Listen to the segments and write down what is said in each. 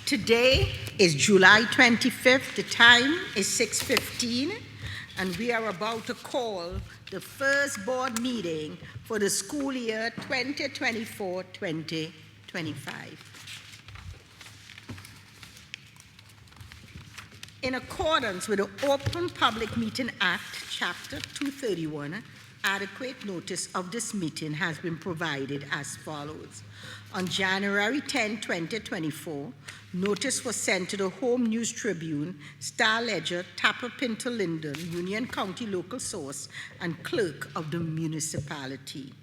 Today is July 25th. The time is 6:15, and we are about to call the first board meeting for the school year 2024-2025. In accordance with the Open Public Meeting Act, Chapter 231, adequate notice of this meeting has been provided as follows. On January 10, 2024, notice was sent to the Home News Tribune, Star Ledger, Tapper Pinto Linden, Union County Local Source, and Clerk of the municipality.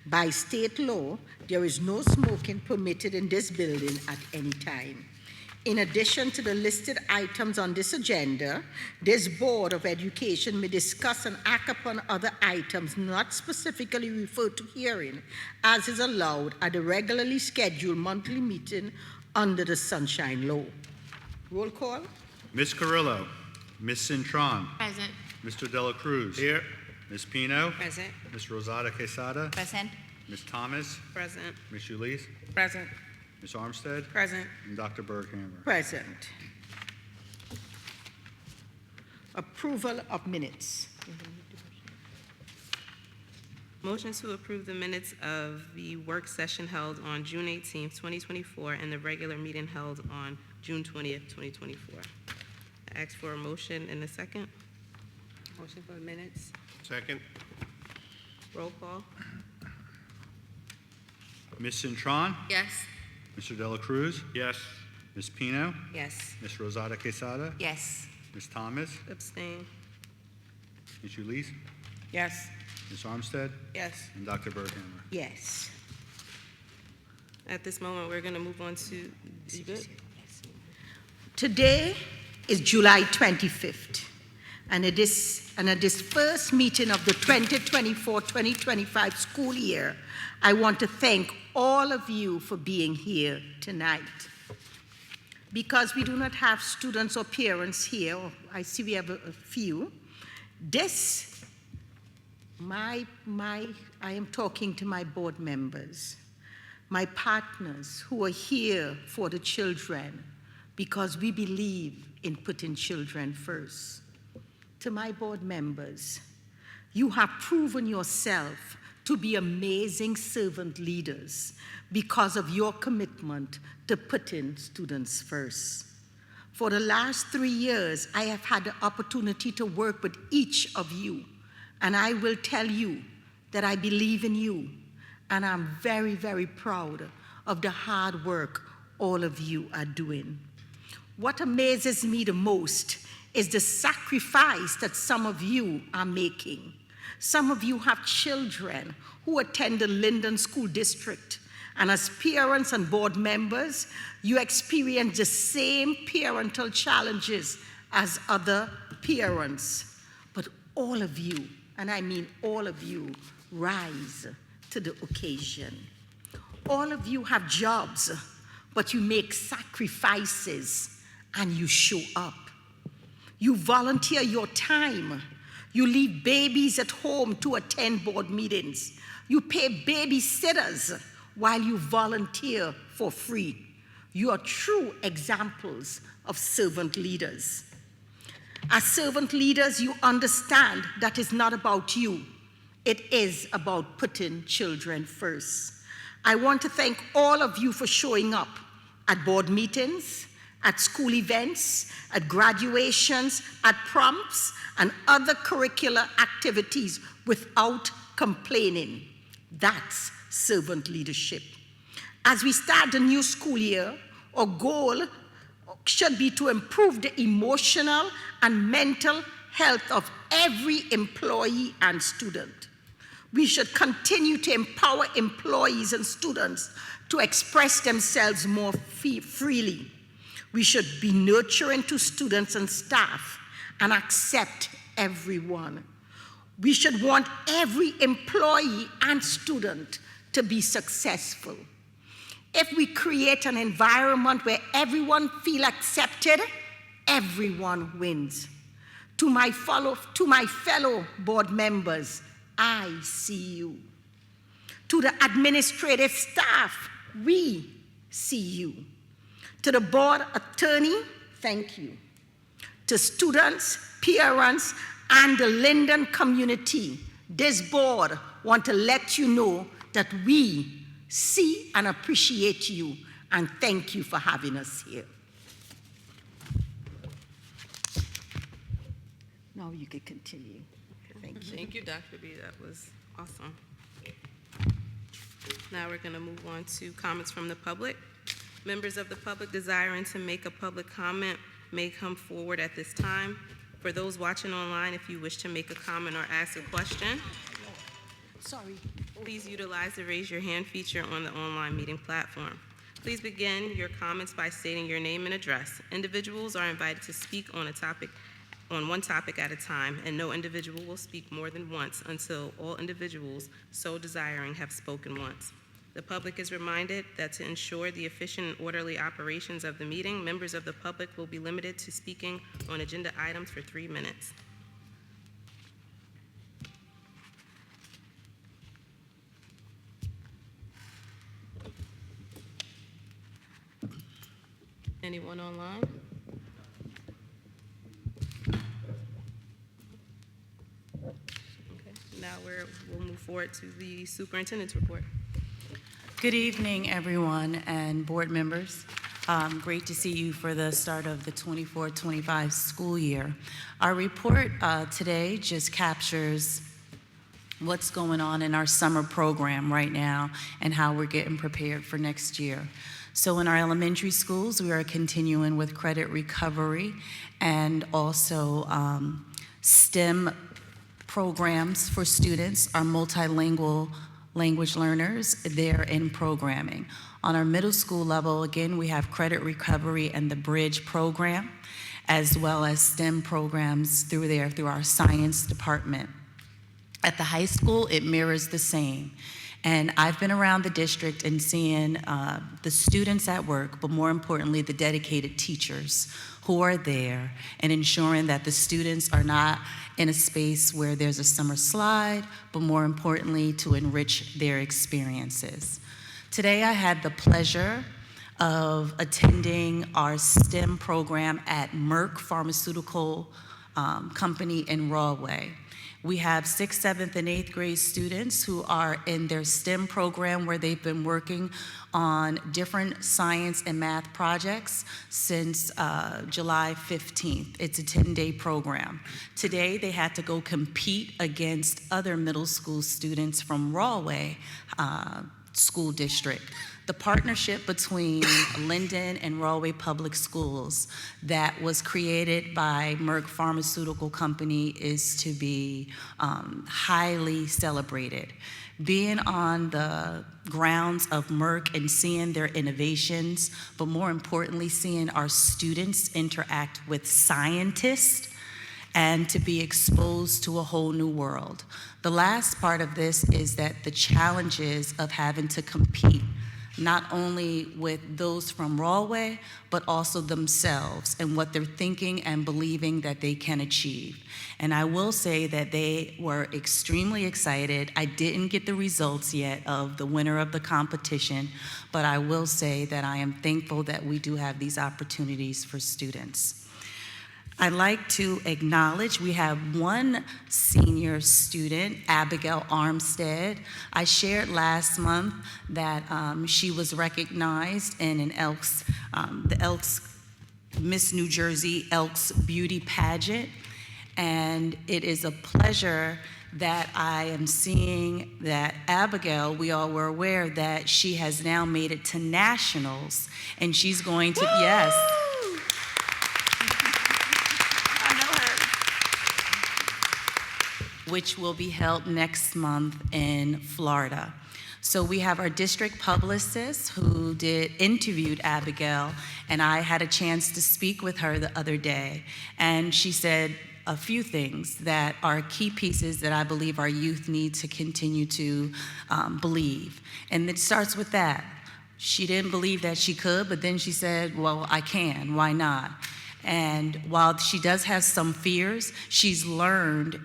By state law, there is no smoking permitted in this building at any time. In addition to the listed items on this agenda, this Board of Education may discuss and act upon other items not specifically referred to herein, as is allowed at the regularly scheduled monthly meeting under the Sunshine Law. Roll call. Ms. Carrillo. Ms. Cintron. Present. Mr. Dela Cruz. Here. Ms. Pino. Present. Ms. Rosada Quesada. Present. Ms. Thomas. Present. Ms. Ulisse. Present. Ms. Armstead. Present. And Dr. Berghammer. Present. Approval of minutes. Motion to approve the minutes of the work session held on June 18th, 2024, and the regular meeting held on June 20th, 2024. I ask for a motion in a second. Motion for the minutes. Second. Roll call. Ms. Cintron. Yes. Mr. Dela Cruz. Yes. Ms. Pino. Yes. Ms. Rosada Quesada. Yes. Ms. Thomas. Abstain. Ms. Ulisse. Yes. Ms. Armstead. Yes. And Dr. Berghammer. Yes. At this moment, we're going to move on to, you good? Today is July 25th, and at this first meeting of the 2024-2025 school year, I want to thank all of you for being here tonight. Because we do not have students or parents here, I see we have a few, I am talking to my board members, my partners who are here for the children, because we believe in putting children first. To my board members, you have proven yourself to be amazing servant leaders because of your commitment to putting students first. For the last 3 years, I have had the opportunity to work with each of you, and I will tell you that I believe in you, and I'm very, very proud of the hard work all of you are doing. What amazes me the most is the sacrifice that some of you are making. Some of you have children who attend the Linden School District, and as parents and board members, you experience the same parental challenges as other parents. But all of you, and I mean all of you, rise to the occasion. All of you have jobs, but you make sacrifices and you show up. You volunteer your time. You leave babies at home to attend board meetings. You pay babysitters while you volunteer for free. You are true examples of servant leaders. As servant leaders, you understand that it's not about you. It is about putting children first. I want to thank all of you for showing up at board meetings, at school events, at graduations, at prompts, and other curricular activities without complaining. That's servant leadership. As we start the new school year, our goal should be to improve the emotional and mental health of every employee and student. We should continue to empower employees and students to express themselves more freely. We should be nurturing to students and staff and accept everyone. We should want every employee and student to be successful. If we create an environment where everyone feels accepted, everyone wins. To my fellow board members, I see you. To the administrative staff, we see you. To the board attorney, thank you. To students, parents, and the Linden community, this board want to let you know that we see and appreciate you, and thank you for having us here. Now you can continue. Thank you. Thank you, Dr. B. That was awesome. Now we're going to move on to comments from the public. Members of the public desiring to make a public comment may come forward at this time. For those watching online, if you wish to make a comment or ask a question, Sorry. please utilize the raise your hand feature on the online meeting platform. Please begin your comments by stating your name and address. Individuals are invited to speak on one topic at a time, and no individual will speak more than once until all individuals so desiring have spoken once. The public is reminded that to ensure the efficient and orderly operations of the meeting, members of the public will be limited to speaking on agenda items for 3 minutes. Anyone online? Okay, now we'll move forward to the superintendent's report. Good evening, everyone, and board members. Great to see you for the start of the 24-25 school year. Our report today just captures what's going on in our summer program right now and how we're getting prepared for next year. So in our elementary schools, we are continuing with credit recovery and also STEM programs for students, our multilingual language learners, they're in programming. On our middle school level, again, we have credit recovery and the Bridge program, as well as STEM programs through our science department. At the high school, it mirrors the same. And I've been around the district and seeing the students at work, but more importantly, the dedicated teachers who are there and ensuring that the students are not in a space where there's a summer slide, but more importantly, to enrich their experiences. Today, I had the pleasure of attending our STEM program at Merck Pharmaceutical Company in Rahway. We have 6th, 7th, and 8th grade students who are in their STEM program where they've been working on different science and math projects since July 15th. It's a 10-day program. Today, they had to go compete against other middle school students from Rahway School District. The partnership between Linden and Rahway Public Schools that was created by Merck Pharmaceutical Company is to be highly celebrated. Being on the grounds of Merck and seeing their innovations, but more importantly, seeing our students interact with scientists and to be exposed to a whole new world. The last part of this is that the challenges of having to compete not only with those from Rahway, but also themselves and what they're thinking and believing that they can achieve. And I will say that they were extremely excited. I didn't get the results yet of the winner of the competition, but I will say that I am thankful that we do have these opportunities for students. I'd like to acknowledge we have one senior student, Abigail Armstead. I shared last month that she was recognized in an Elks, the Elks Miss New Jersey Elks Beauty Pageant. And it is a pleasure that I am seeing that Abigail, we all were aware that she has now made it to nationals, and she's going to, yes. Which will be held next month in Florida. So we have our district publicist who interviewed Abigail, and I had a chance to speak with her the other day. And she said a few things that are key pieces that I believe our youth need to continue to believe. And it starts with that. She didn't believe that she could, but then she said, well, I can, why not? And while she does have some fears, she's learned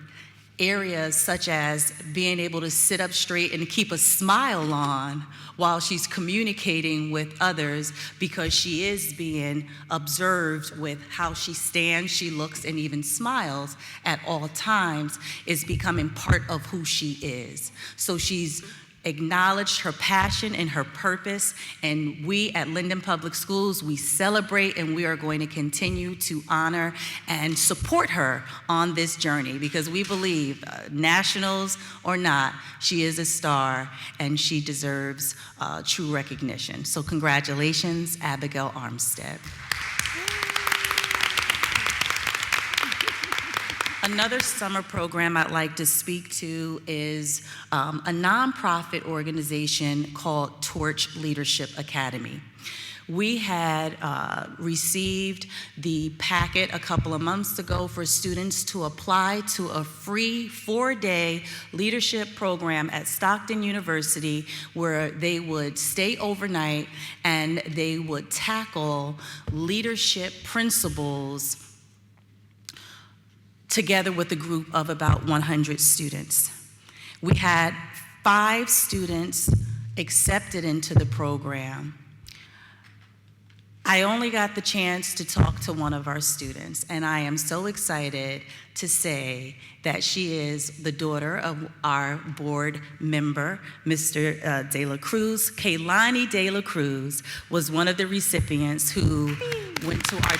areas such as being able to sit up straight and keep a smile on while she's communicating with others, because she is being observed with how she stands, she looks, and even smiles at all times, is becoming part of who she is. So she's acknowledged her passion and her purpose, and we at Linden Public Schools, we celebrate, and we are going to continue to honor and support her on this journey, because we believe, nationals or not, she is a star and she deserves true recognition. So congratulations, Abigail Armstead. Another summer program I'd like to speak to is a nonprofit organization called Torch Leadership Academy. We had received the packet a couple of months ago for students to apply to a free 4-day leadership program at Stockton University, where they would stay overnight and they would tackle leadership principles together with a group of about 100 students. We had 5 students accepted into the program. I only got the chance to talk to one of our students, and I am so excited to say that she is the daughter of our board member, Mr. De La Cruz. Kaylani De La Cruz was one of the recipients who went to our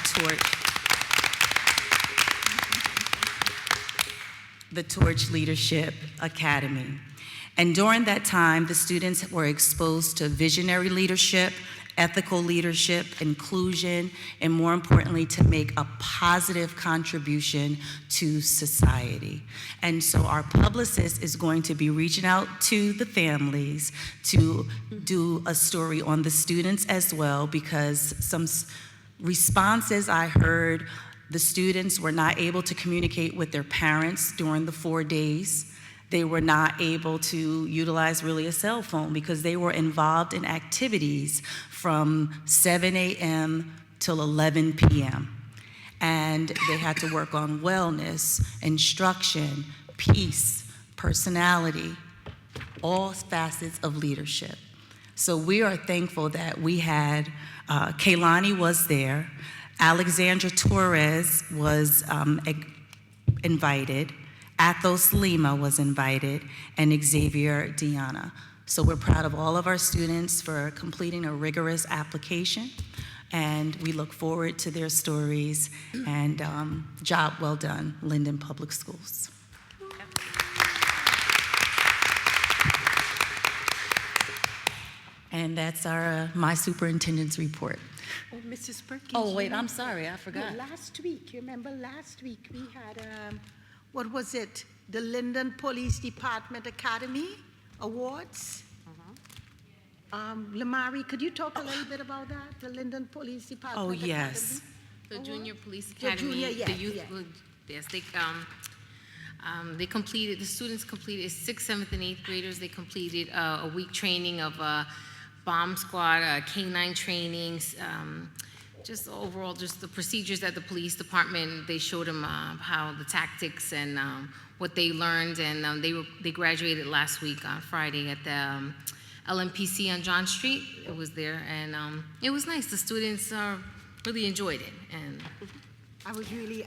the Torch Leadership Academy. And during that time, the students were exposed to visionary leadership, ethical leadership, inclusion, and more importantly, to make a positive contribution to society. And so our publicist is going to be reaching out to the families to do a story on the students as well, because some responses I heard, the students were not able to communicate with their parents during the 4 days. They were not able to utilize really a cell phone because they were involved in activities from 7 a.m. till 11 p.m. And they had to work on wellness, instruction, peace, personality, all facets of leadership. So we are thankful that we had, Kaylani was there, Alexandra Torres was invited, Athos Lima was invited, and Xavier Diana. So we're proud of all of our students for completing a rigorous application, and we look forward to their stories, and job well done, Linden Public Schools. And that's my superintendent's report. Oh, Mrs. Perkins. Oh, wait, you I'm know- sorry, I forgot. No, last week, you remember last week we had, what was it? The Linden Police Department Academy Awards. Lamari, could you talk a little bit about that? The Linden Police Department Oh, Academy? yes. The Junior Police The Academy, junior, yeah, the youth, yeah. yes, they completed, the students completed, 6th, 7th, and 8th graders, they completed a week training of bomb squad, K-9 trainings, just overall, just the procedures at the police department. They showed them how the tactics and what they learned, and they graduated last week on Friday at the LMPC on John Street. It was there, and it was nice. The students really enjoyed it, and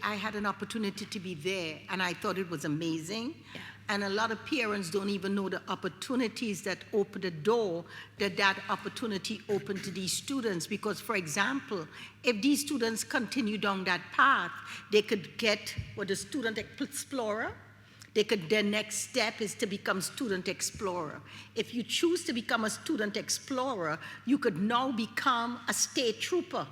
I had an opportunity to be there, and I thought it was amazing. Yeah. And a lot of parents don't even know the opportunities that open the door, that opportunity opened to these students. Because, for example, if these students continue down that path, they could get what a student explorer. Their next step is to become student explorer. If you choose to become a student explorer, you could now become a state trooper.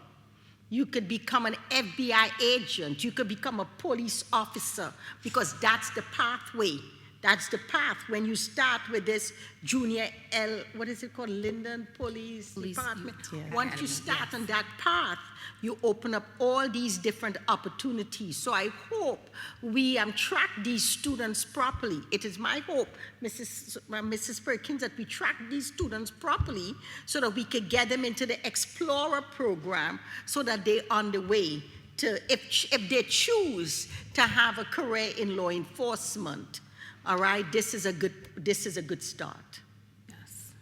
You could become an FBI agent. You could become a police officer, because that's the pathway. That's the path when you start with this junior what is it called? Linden Police Department. Yeah. Once you start on that path, you open up all these different opportunities. So I hope we track these students properly. It is my hope, Mrs. Perkins, that we track these students properly so that we could get them into the Explorer program so that they're on the way to, if they choose to have a career in law enforcement, All right, this is a good start. Yes.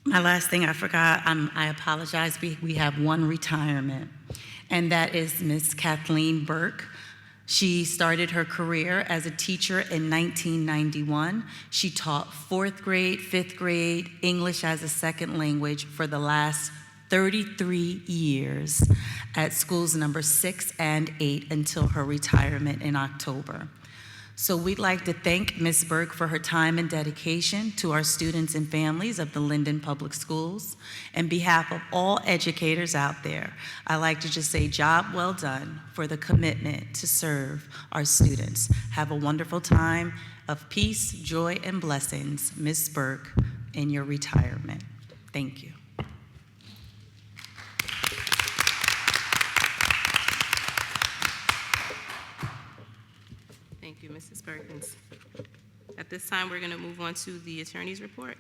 My last thing I forgot, I apologize, we have one retirement, and that is Miss Kathleen Burke. She started her career as a teacher in 1991. She taught 4th grade, 5th grade, English as a second language for the last 33 years at schools number 6 and 8 until her retirement in October. So we'd like to thank Ms. Burke for her time and dedication to our students and families of the Linden Public Schools. On behalf of all educators out there, I'd like to just say job well done for the commitment to serve our students. Have a wonderful time of peace, joy, and blessings, Ms. Burke, in your retirement. Thank you. Thank you, Mrs. Perkins. At this time, we're going to move on to the attorney's report.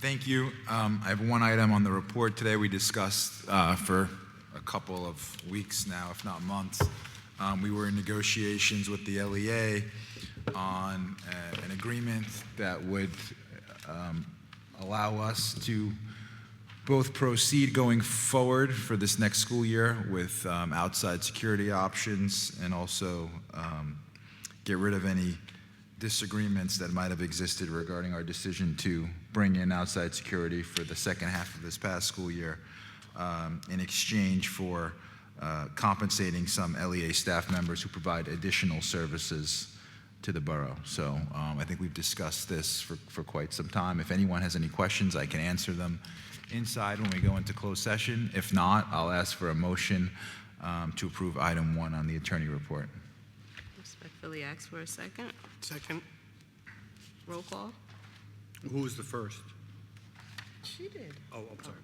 Thank you. I have one item on the report today. We discussed for a couple of weeks now, if not months. We were in negotiations with the LEA on an agreement that would allow us to both proceed going forward for this next school year with outside security options and also get rid of any disagreements that might have existed regarding our decision to bring in outside security for the second half of this past school year in exchange for compensating some LEA staff members who provide additional services to the borough. So I think we've discussed this for quite some time. If anyone has any questions, I can answer them inside when we go into closed session. If not, I'll ask for a motion to approve item 1 on the attorney report. Respectfully ask for a second. Second. Roll call. Who was the first? She did. Oh, I'm sorry.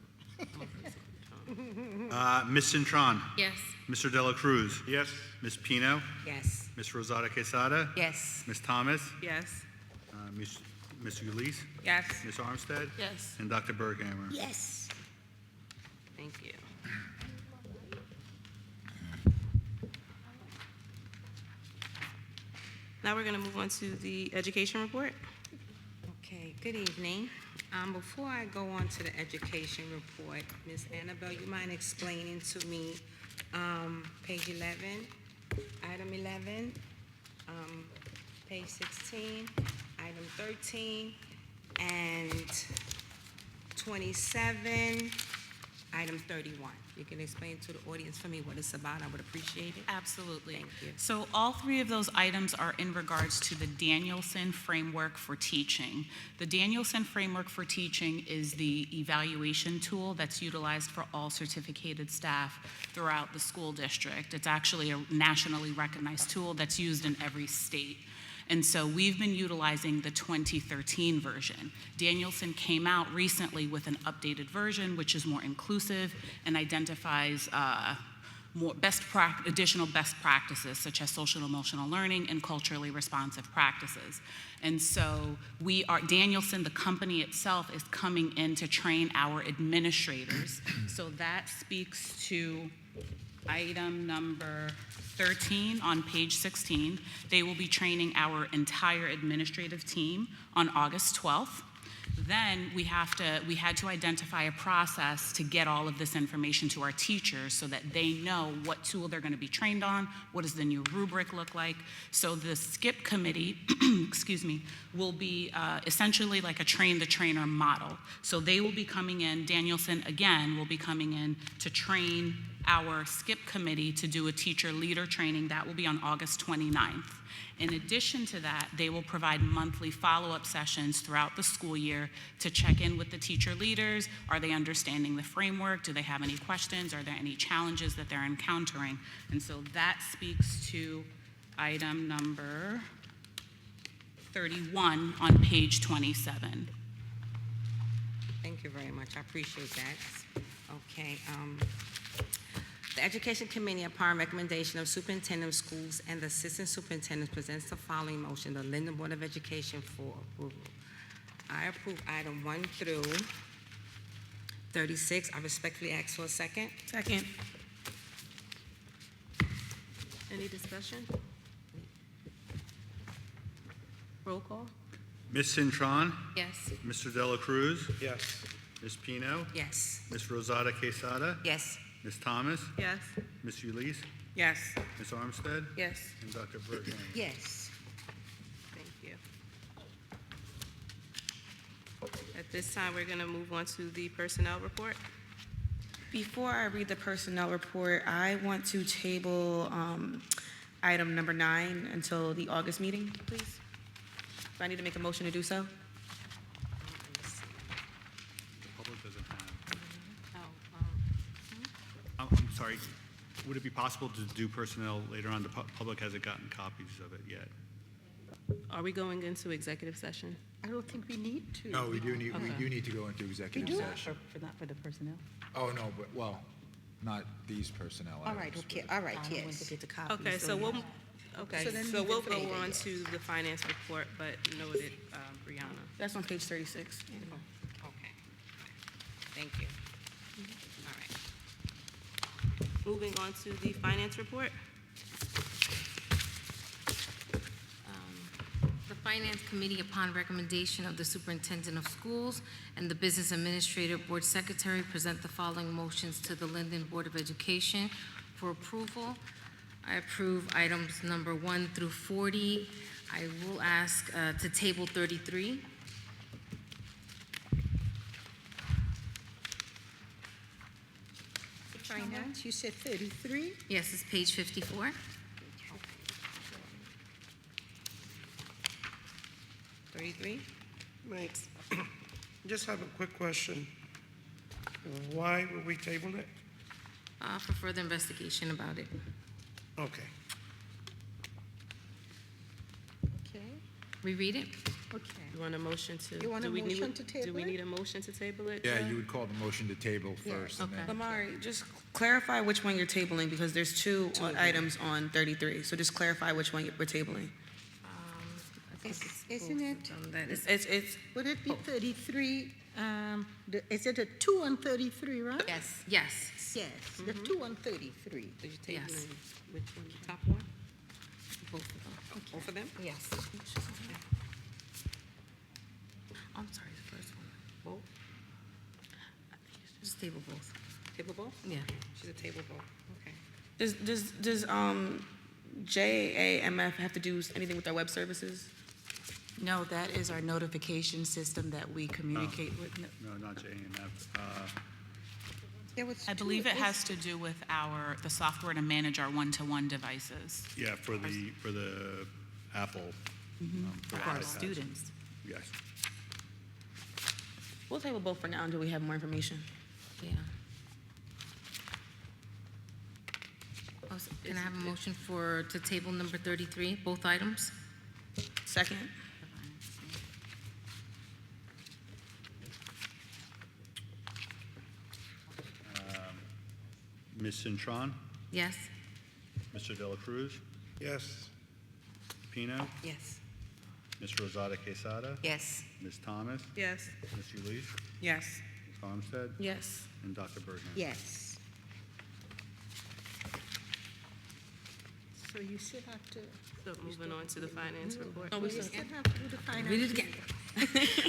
Ms. Cintron, Yes. Mr. Dela Cruz, Yes. Ms. Pino, Yes. Ms. Rosada Quesada, Yes. Ms. Thomas, Yes. Ms. Ulysse, Yes. Ms. Armstead, Yes. and Dr. Berghammer. Yes. Thank you. Now we're going to move on to the education report. Okay, good evening. Before I go on to the education report, Ms. Annabelle, you mind explaining to me page 11, item 11, page 16, item 13, and 27, item 31. You can explain to the audience for me what it's about. I would appreciate it. Absolutely. Thank you. So all 3 of those items are in regards to the Danielson Framework for Teaching. The Danielson Framework for Teaching is the evaluation tool that's utilized for all certificated staff throughout the school district. It's actually a nationally recognized tool that's used in every state. And so we've been utilizing the 2013 version. Danielson came out recently with an updated version, which is more inclusive and identifies more additional best practices, such as social and emotional learning and culturally responsive practices. And so Danielson, the company itself, is coming in to train our administrators. So that speaks to item number 13 on page 16. They will be training our entire administrative team on August 12th. Then we had to identify a process to get all of this information to our teachers so that they know what tool they're going to be trained on, what does the new rubric look like. So the SCIP committee, excuse me, will be essentially like a train-the-trainer model. So they will be coming in, Danielson again will be coming in to train our SCIP committee to do a teacher leader training. That will be on August 29th. In addition to that, they will provide monthly follow-up sessions throughout the school year to check in with the teacher leaders. Are they understanding the framework? Do they have any questions? Are there any challenges that they're encountering? And so that speaks to item number 31 on page 27. Thank you very much. I appreciate that. Okay. The Education Committee, upon recommendation of Superintendent of Schools and the Assistant Superintendent, presents the following motion: the Linden Board of Education for approval. I approve item 1 through 36. I respectfully ask for a second. Second. Any discussion? Roll call? Ms. Cintron, Yes. Mr. Dela Cruz, Yes. Ms. Pino, Yes. Ms. Rosada Quesada, Yes. Ms. Thomas, Yes. Ms. Ulyss, Yes. Ms. Armstead, Yes. and Dr. Berghammer. Yes. Thank you. At this time, we're going to move on to the personnel report. Before I read the personnel report, I want to table item number 9 until the August meeting, please. Do I need to make a motion to do so? The public doesn't have. Oh, I'm sorry, would it be possible to do personnel later on? The public hasn't gotten copies of it yet. Are we going into executive session? I don't think we need to. No, we do need to go into We executive do? session. Not for the personnel? Oh, no, but, well, not these personnel All right, items, okay, but- all right, I went to yes. get the copies. Okay, so we'll, okay, So then so leave we'll it for go later, on yes. to the finance report, but noted, Brianna. That's on page 36. okay. Thank you. All right. Moving on to the finance report. The Finance Committee, upon recommendation of the Superintendent of Schools and the Business Administrator Board Secretary, present the following motions to the Linden Board of Education for approval. I approve items number 1 through 40. I will ask to table 33. Finance, you said 33? Yes, it's page 54. Thanks. Just have a quick question. Why were we tabling it? For further investigation about it. Okay. Okay, Reread it? okay. You want a motion to? You want a do we need- motion to table Do we it? need a motion to table it? Yeah, Joe? you would call the motion to table first, and then. Lamari, just clarify which one you're tabling, because there's two items on 33. So just clarify which one we're tabling. I think it's Isn't both it? of them that is- It's Would it be 33, is it a 2 on 33, right? Yes, yes. Yes, the 2 on 33. Did you table Yes. which one, the top one? Both of them. Both of them? Yes. I'm sorry, the first one. Both? Just table both. Table both? Yeah. She's a table both, okay. does JAMF have to do anything with our web services? No, that is our notification system that we communicate with. No, not JMF. There was I two, believe it is- has to do with the software to manage our one-to-one devices. Yeah, for the Apple. For our iPads. students. Yes. We'll table both for now until we have more information. Yeah. Oh, so can I have a motion to table number 33, both items? Second? Ms. Cintron, Yes? Mr. Dela Cruz, Yes. Pino, Yes. Ms. Rosada Quesada, Yes. Ms. Thomas, Yes. Ms. Ulyss, Yes. Ms. Armstead, Yes. and Dr. Berghammer. Yes. So you still have to, So moving on to the finance report. Oh, we you still- still have to do the finance. Read it again.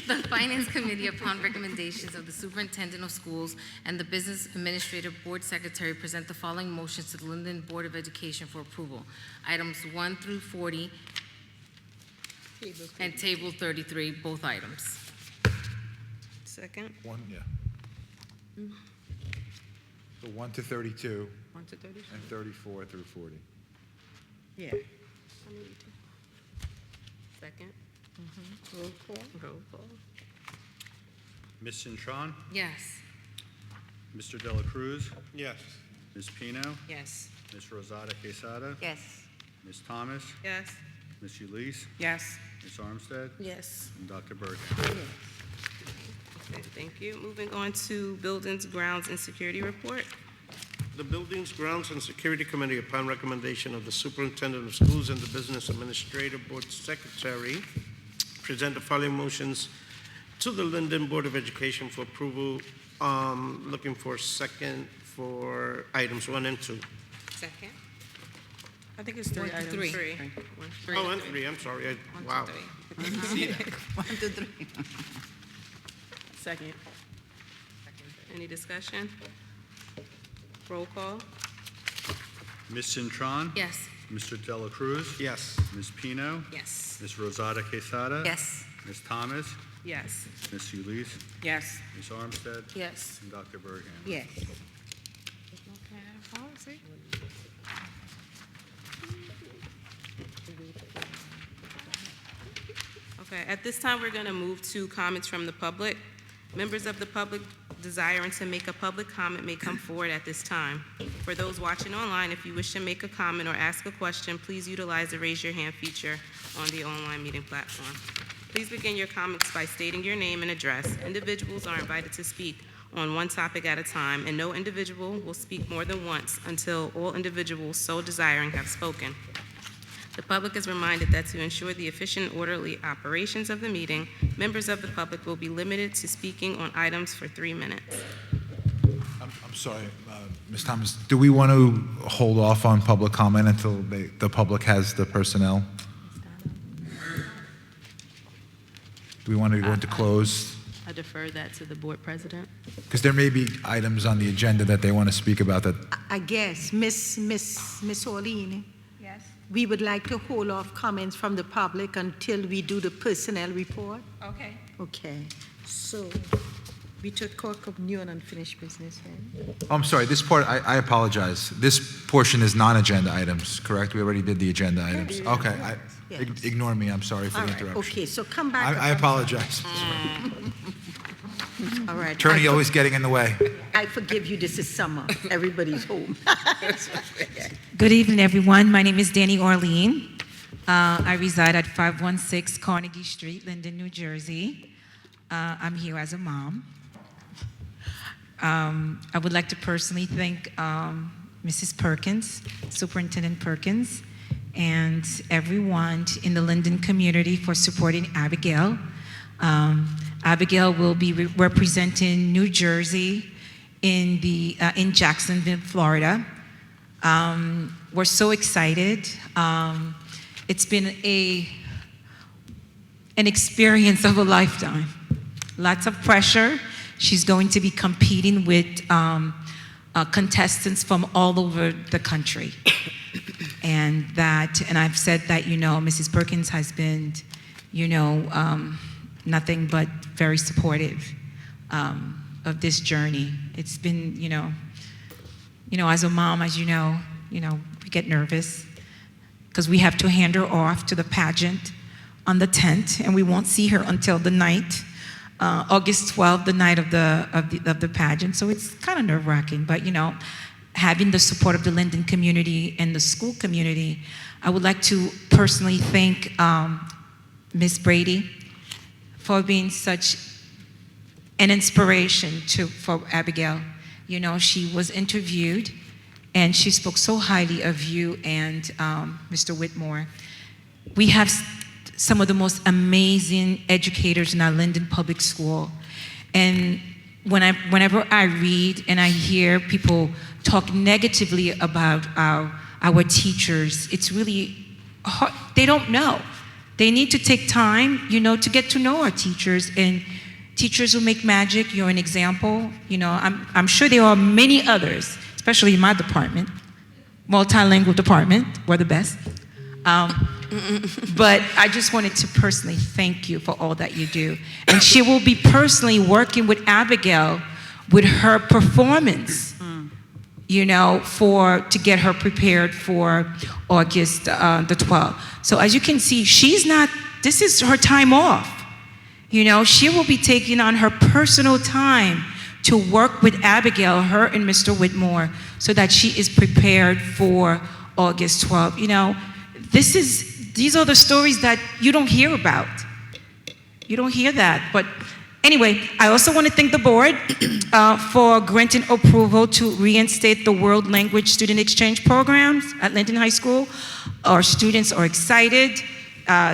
The Finance Committee, upon recommendations of the Superintendent of Schools and the Business Administrative Board Secretary, present the following motions to the Linden Board of Education for approval. Items 1 through 40 Table and table 33, both items. Second, Yeah. So 1 to 32 1 to 30? and 34 through 40. Yeah. Second, Roll call. roll call. Ms. Cintron, Yes. Mr. Dela Cruz, Yes. Ms. Pino, Yes. Ms. Rosada Quesada, Yes. Ms. Thomas, Yes. Ms. Ulyss, Yes. Ms. Armstead, Yes. and Dr. Berghammer. Yes. Okay, thank you. Moving on to Buildings, Grounds, and Security Report. The Buildings, Grounds, and Security Committee, upon recommendation of the Superintendent of Schools and the Business Administrative Board Secretary, present the following motions to the Linden Board of Education for approval. Looking for second for items 1 and 2. Second? I think it's 3 1 to items. 3. Three. Three. Oh, and 3, I'm sorry. One, two, Wow. three. 1, 2, 3. Second. Any discussion? Roll call. Ms. Cintron? Yes. Mr. Dela Cruz? Yes. Ms. Pino? Yes. Ms. Rosada Quesada? Yes. Ms. Thomas? Yes. Ms. Solis? Yes. Ms. Armstead? Yes. And Dr. Berghammer? Yes. Okay, at this time, we're going to move to comments from the public. Members of the public desiring to make a public comment may come forward at this time. For those watching online, if you wish to make a comment or ask a question, please utilize the raise your hand feature on the online meeting platform. Please begin your comments by stating your name and address. Individuals are invited to speak on one topic at a time, and no individual will speak more than once until all individuals so desiring have spoken. The public is reminded that to ensure the efficient and orderly operations of the meeting, members of the public will be limited to speaking on items for 3 minutes. I'm sorry, Ms. Thomas, do we want to hold off on public comment until the public has the personnel? Do we want to go into close? I defer that to the board president. Because there may be items on the agenda that they want to speak about that. I guess, Miss Orlean. Yes. We would like to hold off comments from the public until we do the personnel report. Okay. Okay. So, we took talk of new and unfinished business, right? Oh, I'm sorry, this part, I apologize. This portion is non-agenda items, correct? We already did the agenda items. Okay, Yes. ignore me, I'm sorry for All the right, interruption. okay, so come back. I apologize. All right. Attorney always getting in the way. I forgive you, this is summer. Everybody's home. Good evening, everyone. My name is Danny Orlean. I reside at 516 Carnegie Street, Linden, New Jersey. I'm here as a mom. I would like to personally thank Mrs. Perkins, Superintendent Perkins, and everyone in the Linden community for supporting Abigail. Abigail will be representing New Jersey in Jacksonville, Florida. We're so excited. It's been an experience of a lifetime. Lots of pressure. She's going to be competing with contestants from all over the country. And I've said that, Mrs. Perkins has been, nothing but very supportive of this journey. It's been, as a mom, as we get nervous because we have to hand her off to the pageant on the 10th, and we won't see her until the night, August 12th, the night of the pageant. So it's kind of nerve-wracking, but having the support of the Linden community and the school community, I would like to personally thank Ms. Brady for being such an inspiration for Abigail. She was interviewed, and she spoke so highly of you and Mr. Whitmore. We have some of the most amazing educators in our Linden Public School. And whenever I read and I hear people talk negatively about our teachers, it's really hard. They don't know. They need to take time, to get to know our teachers, and teachers who make magic. You're an example. I'm sure there are many others, especially in my department, multilingual department. We're the best. But I just wanted to personally thank you for all that you do. And she will be personally working with Abigail with her performance, to get her prepared for August the 12th. So as you can see, this is her time off. She will be taking on her personal time to work with Abigail, her and Mr. Whitmore, so that she is prepared for August 12th. These are the stories that you don't hear about. You don't hear that. But anyway, I also want to thank the board for granting approval to reinstate the World Language Student Exchange programs at Linden High School. Our students are excited.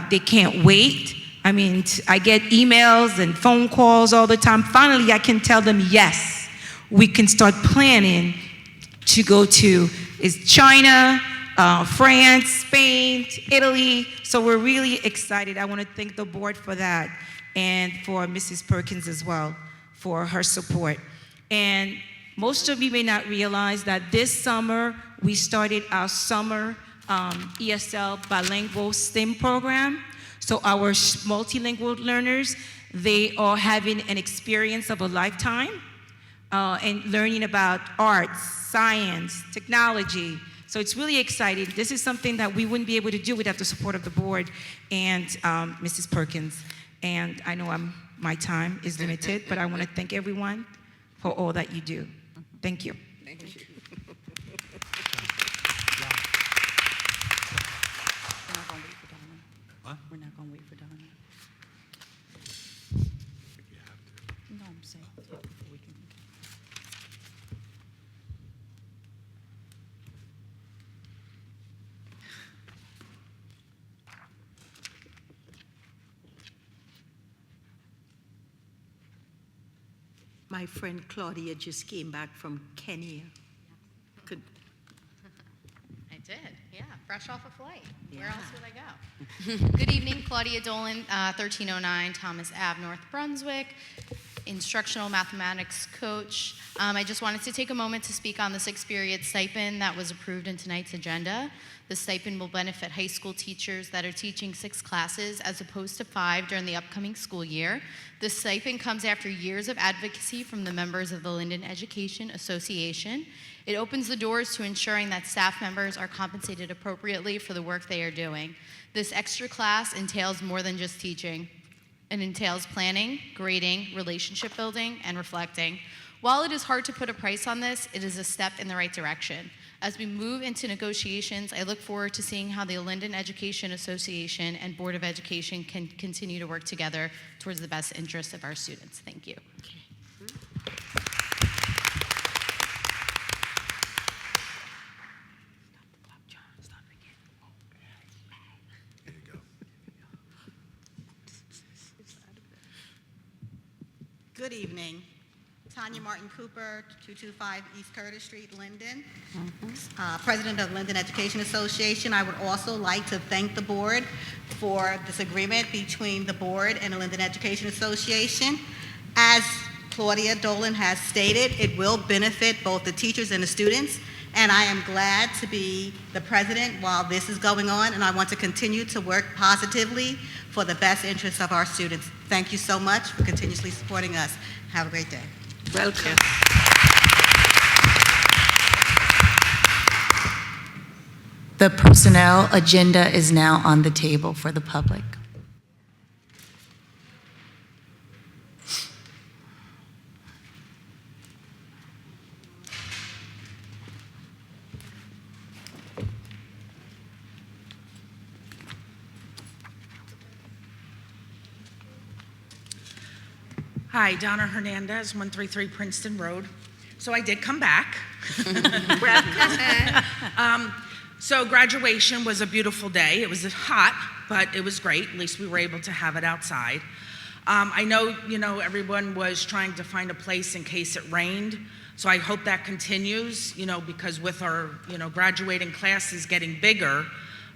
They can't wait. I mean, I get emails and phone calls all the time. Finally, I can tell them, yes, we can start planning to go to China, France, Spain, Italy. So we're really excited. I want to thank the board for that, and for Mrs. Perkins as well for her support. And most of you may not realize that this summer we started our summer ESL bilingual STEM program. So our multilingual learners, they are having an experience of a lifetime and learning about arts, science, technology. So it's really exciting. This is something that we wouldn't be able to do without the support of the board and Mrs. Perkins. And I know my time is limited, but I want to thank everyone for all that you do. Thank you. Thank you. We're not going to wait for Donna. No, I'm saying, before we can. My friend Claudia just came back from Kenya. Could, I did, yeah, fresh off a flight. Where Yeah. else would I go? Good evening, Claudia Dolan, 1309 Thomas Ave, North Brunswick, instructional mathematics coach. I just wanted to take a moment to speak on the 6th-period stipend that was approved in tonight's agenda. The stipend will benefit high school teachers that are teaching 6 classes as opposed to 5 during the upcoming school year. The stipend comes after years of advocacy from the members of the Linden Education Association. It opens the doors to ensuring that staff members are compensated appropriately for the work they are doing. This extra class entails more than just teaching. It entails planning, grading, relationship building, and reflecting. While it is hard to put a price on this, it is a step in the right direction. As we move into negotiations, I look forward to seeing how the Linden Education Association and Board of Education can continue to work together towards the best interest of our students. Thank you. Good evening. Tanya Martin Cooper, 225 East Curtis Street, Linden. President of Linden Education Association. I would also like to thank the board for this agreement between the board and the Linden Education Association. As Claudia Dolan has stated, it will benefit both the teachers and the students, and I am glad to be the president while this is going on, and I want to continue to work positively for the best interests of our students. Thank you so much for continuously supporting us. Have a great day. welcome. The personnel agenda is now on the table for the public. Hi, Donna Hernandez, 133 Princeton Road. So I did come back. So graduation was a beautiful day. It was hot, but it was great. At least we were able to have it outside. I know, everyone was trying to find a place in case it rained. So I hope that continues, because with our, graduating classes getting bigger,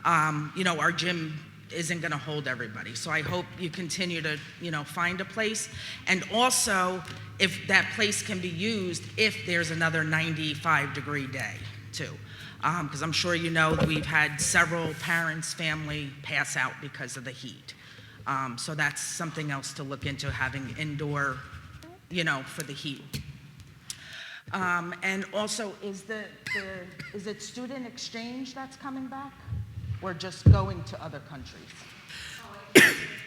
our gym isn't going to hold everybody. So I hope you continue to, find a place. And also, if that place can be used if there's another 95-degree day, too. Because I'm sure we've had several parents, family pass out because of the heat. So that's something else to look into, having indoor, for the heat. And also, is it student exchange that's coming back? Or just going to other countries?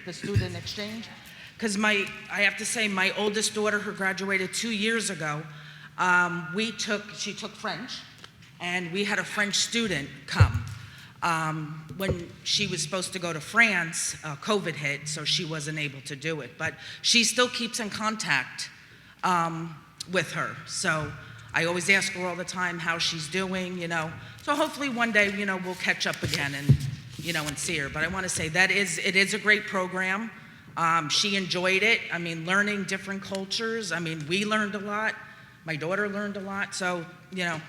The student exchange? Because I have to say, my oldest daughter, who graduated 2 years ago, she took French, and we had a French student come. When she was supposed to go to France, COVID hit, so she wasn't able to do it. But she still keeps in contact with her. So I always ask her all the time how she's doing, So hopefully one day, we'll catch up again and, and see her. But I want to say it is a great program. She enjoyed it. Learning different cultures. We learned a lot. My daughter learned a lot. So,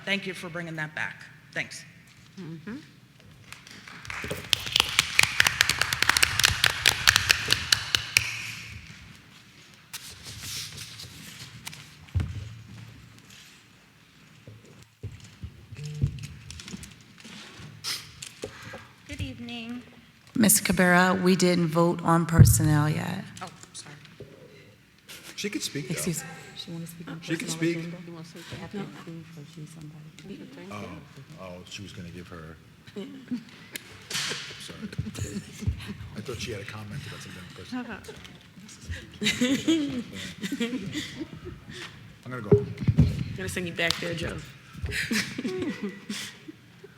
thank you for bringing that back. Thanks. Good evening. Ms. Cabrera, we didn't vote on personnel yet. Oh, sorry. She could speak, though. Excuse me. She can speak. Oh, she was going to give her. Sorry. I thought she had a comment about something personal. I'm going to go. I'm gonna send you back there, Joe.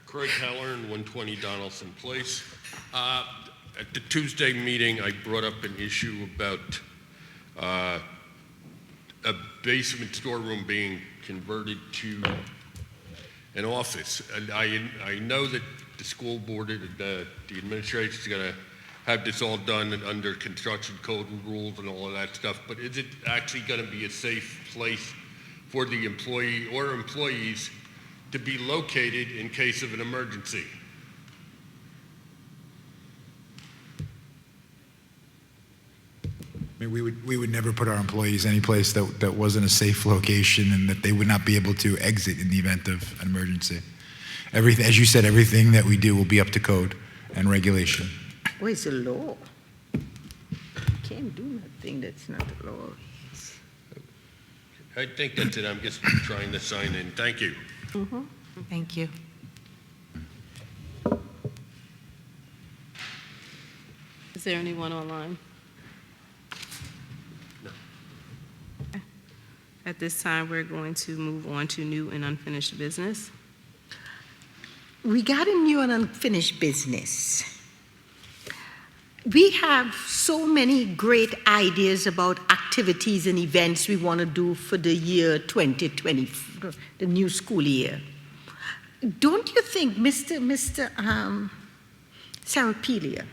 Craig Halloran, 120 Donaldson Place. At the Tuesday meeting, I brought up an issue about a basement storeroom being converted to an office. And I know that the school board, the administration is going to have this all done under construction code rules and all of that stuff, but is it actually going to be a safe place for the employee or employees to be located in case of an emergency? I mean, we would never put our employees any place that wasn't a safe location and that they would not be able to exit in the event of an emergency. Everything, as you said, everything that we do will be up to code and regulation. Where's the law? You can't do nothing that's not the law. I think that's it. I'm just trying to sign in. Thank you. Thank you. Is there anyone online? No. At this time, we're going to move on to new and unfinished business. Regarding new and unfinished business, we have so many great ideas about activities and events we want to do for the year 2020, the new school year. Don't you think, Mr. Sarapilia,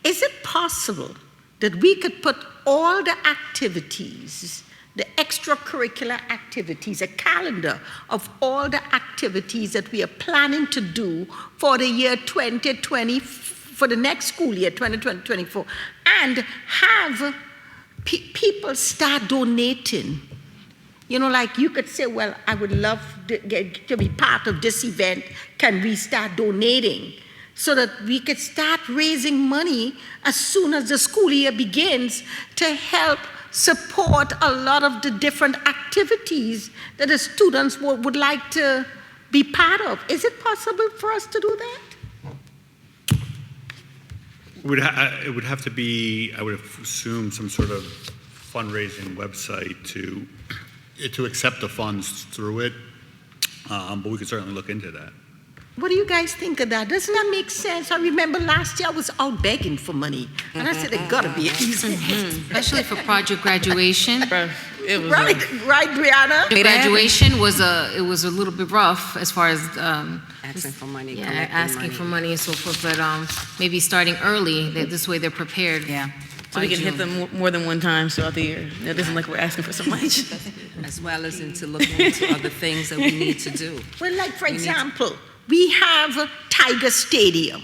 is it possible that we could put all the activities, the extracurricular activities, a calendar of all the activities that we are planning to do for the year 2020, for the next school year, 2020-24, and have people start donating? You know, like you could say, well, I would love to be part of this event. Can we start donating? So that we could start raising money as soon as the school year begins to help support a lot of the different activities that the students would like to be part of. Is it possible for us to do that? It would have to be, I would assume, some sort of fundraising website to accept the funds through it, but we could certainly look into that. What do you guys think of that? Doesn't that make sense? I remember last year I was out begging for money, and I said, it gotta be an easy way. Especially for project graduation. It was Right, Brianna? Graduation was a little bit rough as far as Asking for money, yeah, collecting asking money. for money and so forth. But maybe starting early, this way they're prepared. Yeah. So we can hit them more than one time throughout the year. It isn't like we're asking for so much. As well as into looking into other things that we need to do. Well, like for example, we have Tiger Stadium.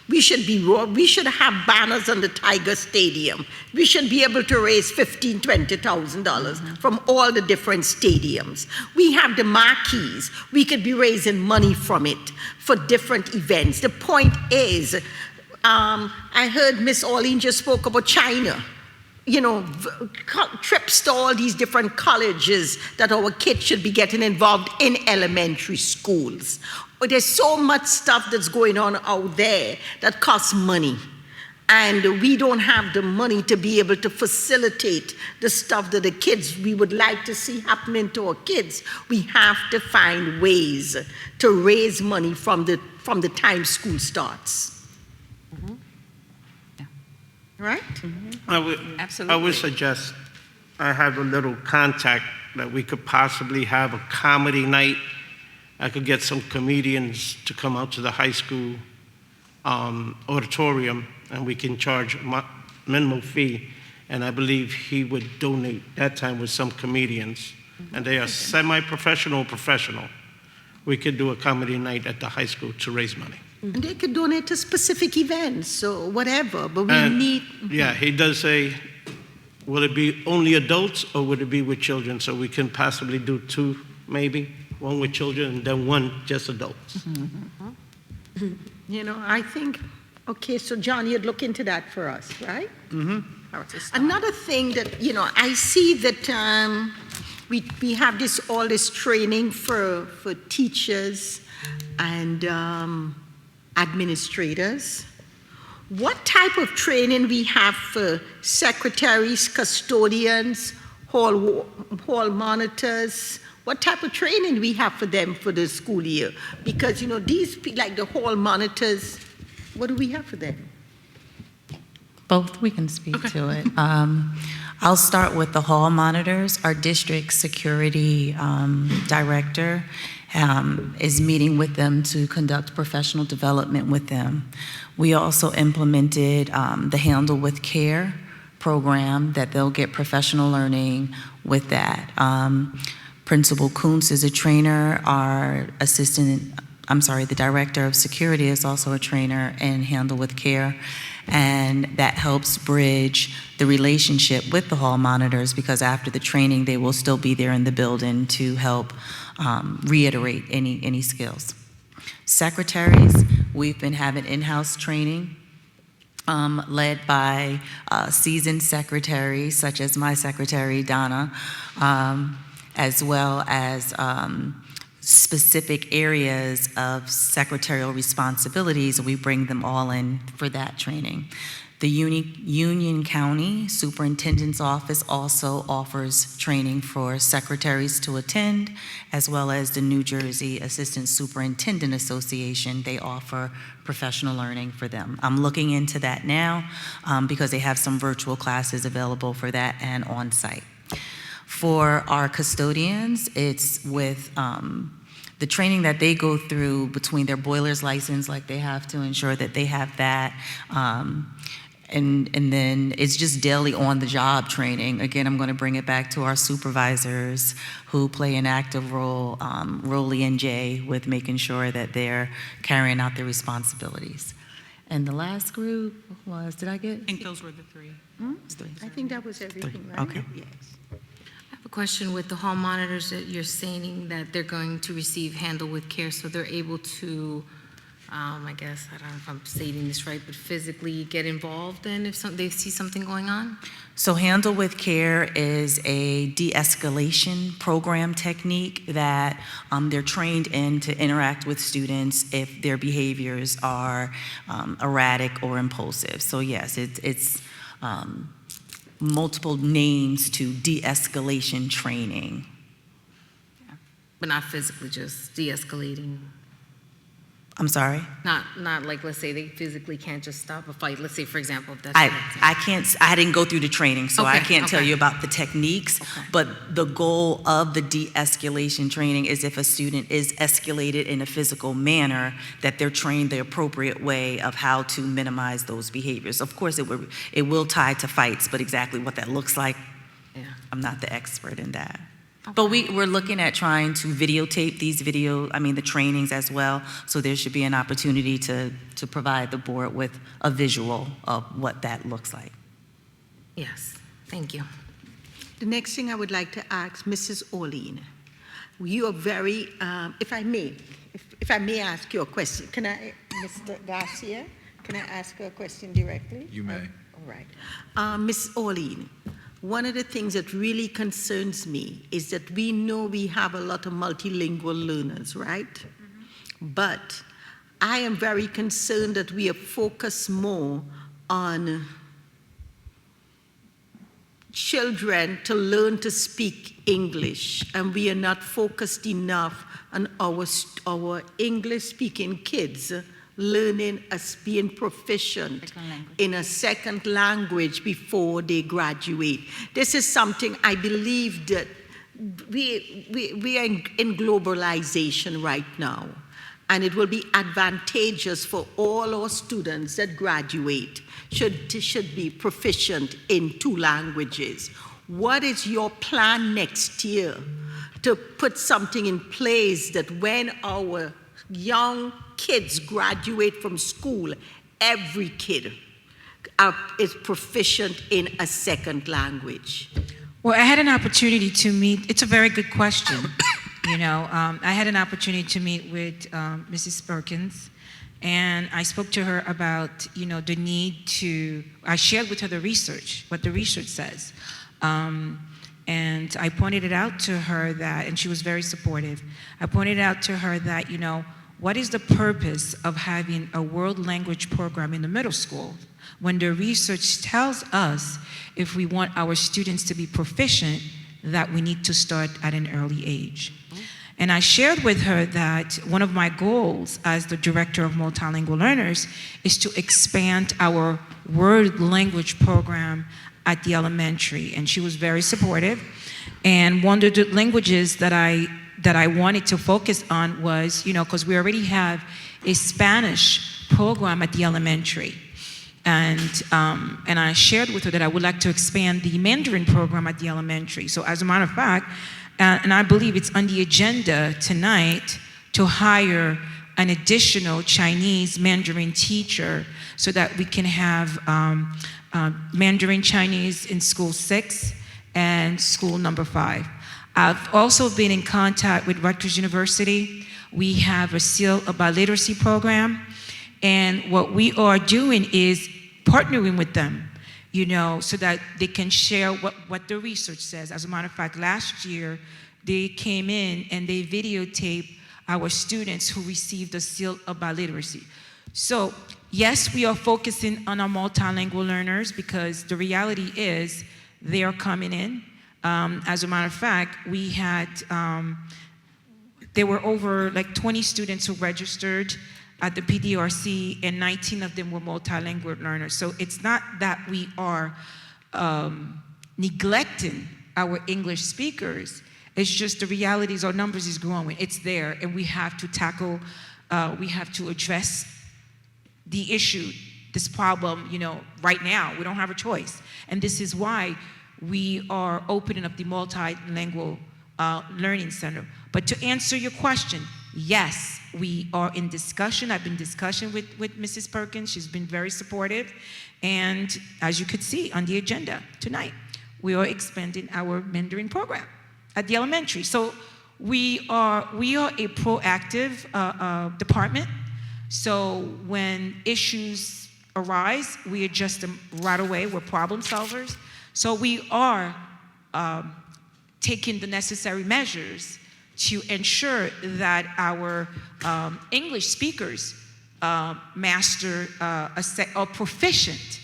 We should have banners on the Tiger Stadium. We should be able to raise $15,000, $20,000 from all the different stadiums. We have the marquees. We could be raising money from it for different events. The point is, I heard Miss Orlean just spoke about China. You know, trips to all these different colleges that our kids should be getting involved in elementary schools. But there's so much stuff that's going on out there that costs money. And we don't have the money to be able to facilitate the stuff that the kids, we would like to see happening to our kids. We have to find ways to raise money from the time school starts. Right? I Absolutely. would suggest I have a little contact that we could possibly have a comedy night. I could get some comedians to come out to the high school auditorium, and we can charge minimal fee. And I believe he would donate that time with some comedians. And they are semi-professional, professional. we could do a comedy night at the high school to raise money. And they could donate to specific events or whatever, but we And, need. yeah, he does say, will it be only adults or would it be with children? So we can possibly do two, maybe, one with children and then one just adults. You know, I think, okay, so John, you'd look into that for us, right? Mm-hmm. Another thing that, you know, I see that we have all this training for teachers and administrators. What type of training we have for secretaries, custodians, hall monitors? What type of training we have for them for the school year? Because, you know, like the hall monitors, what do we have for them? Both, we can speak to it. I'll start with the hall monitors. Our district security director is meeting with them to conduct professional development with them. We also implemented the Handle with Care program that they'll get professional learning with that. Principal Kuntz is a trainer. Our the director of security is also a trainer in Handle with Care. And that helps bridge the relationship with the hall monitors because after the training, they will still be there in the building to help reiterate any skills. Secretaries, we've been having in-house training led by seasoned secretaries, such as my secretary, Donna, as well as specific areas of secretarial responsibilities. We bring them all in for that training. The Union County Superintendent's Office also offers training for secretaries to attend, as well as the New Jersey Assistant Superintendent Association. They offer professional learning for them. I'm looking into that now because they have some virtual classes available for that and on-site. For our custodians, it's with the training that they go through between their boiler's license, like they have to ensure that they have that. And then it's just daily on-the-job training. Again, I'm going to bring it back to our supervisors who play an active role, Rolly and Jay, with making sure that they're carrying out their responsibilities. And the last group was, did I get? I think those were the three. I think that was everything, right? Okay. Yes. I have a question with the hall monitors that you're saying that they're going to receive Handle with Care, so they're able to, I guess, I don't know if I'm stating this right, but physically get involved then if they see something going on? So Handle with Care is a de-escalation program technique that they're trained in to interact with students if their behaviors are erratic or impulsive. So yes, it's multiple names to de-escalation training. But not physically, just de-escalating. I'm sorry? Not like, let's say they physically can't just stop a fight. Let's say, for example, if that's I didn't go through the training, so I Okay, can't tell okay. you about the techniques, but the goal of the de-escalation training is if a student is escalated in a physical manner, that they're trained the appropriate way of how to minimize those behaviors. Of course, it will tie to fights, but exactly what that looks like, I'm not the expert in that. But we're looking at trying to videotape the trainings as well, so there should be an opportunity to provide the board with a visual of what that looks like. Yes, thank you. The next thing I would like to ask Mrs. Orlean, you are very, if I may ask you a question, can I, Mr. Garcia, can I ask her a question directly? You may. All right. Ms. Orlean, one of the things that really concerns me is that we know we have a lot of multilingual learners, right? Mm-hmm. But I am very concerned that we are focused more on children to learn to speak English, and we are not focused enough on our English-speaking kids learning as being proficient in a second language before they graduate. This is something I believe that we are in globalization right now, and it will be advantageous for all our students that graduate should be proficient in 2 languages. What is your plan next year to put something in place that when our young kids graduate from school, every kid is proficient in a second language? Well, I had an opportunity to meet, it's a very good question. I had an opportunity to meet with Mrs. Perkins, and I spoke to her about, the need to, I shared with her the research, what the research says. And I pointed it out to her that, and she was very supportive. I pointed out to her that, what is the purpose of having a world language program in the middle school when the research tells us if we want our students to be proficient, that we need to start at an early age. And I shared with her that one of my goals as the director of multilingual learners is to expand our world language program at the elementary, and she was very supportive. And one of the languages that I wanted to focus on was, because we already have a Spanish program at the elementary. And I shared with her that I would like to expand the Mandarin program at the elementary. So as a matter of fact, and I believe it's on the agenda tonight to hire an additional Chinese Mandarin teacher so that we can have Mandarin Chinese in school 6 and school number 5. I've also been in contact with Rutgers University. We have a seal of biliteracy program, and what we are doing is partnering with them, so that they can share what the research says. As a matter of fact, last year, they came in and they videotaped our students who received the seal of biliteracy. So, yes, we are focusing on our multilingual learners because the reality is they are coming in. As a matter of fact, we had, there were over 20 students who registered at the PDRC, and 19 of them were multilingual learners. So it's not that we are neglecting our English speakers. It's just the reality is our numbers is growing. It's there, and we have to tackle, we have to address the issue, this problem, right now. We don't have a choice. And this is why we are opening up the multilingual learning center. But to answer your question, yes, we are in discussion. I've been in discussion with Mrs. Perkins. She's been very supportive. And as you could see on the agenda tonight, we are expanding our Mandarin program at the elementary. So we are a proactive department. So when issues arise, we adjust them right away. We're problem solvers. So we are taking the necessary measures to ensure that our English speakers master are proficient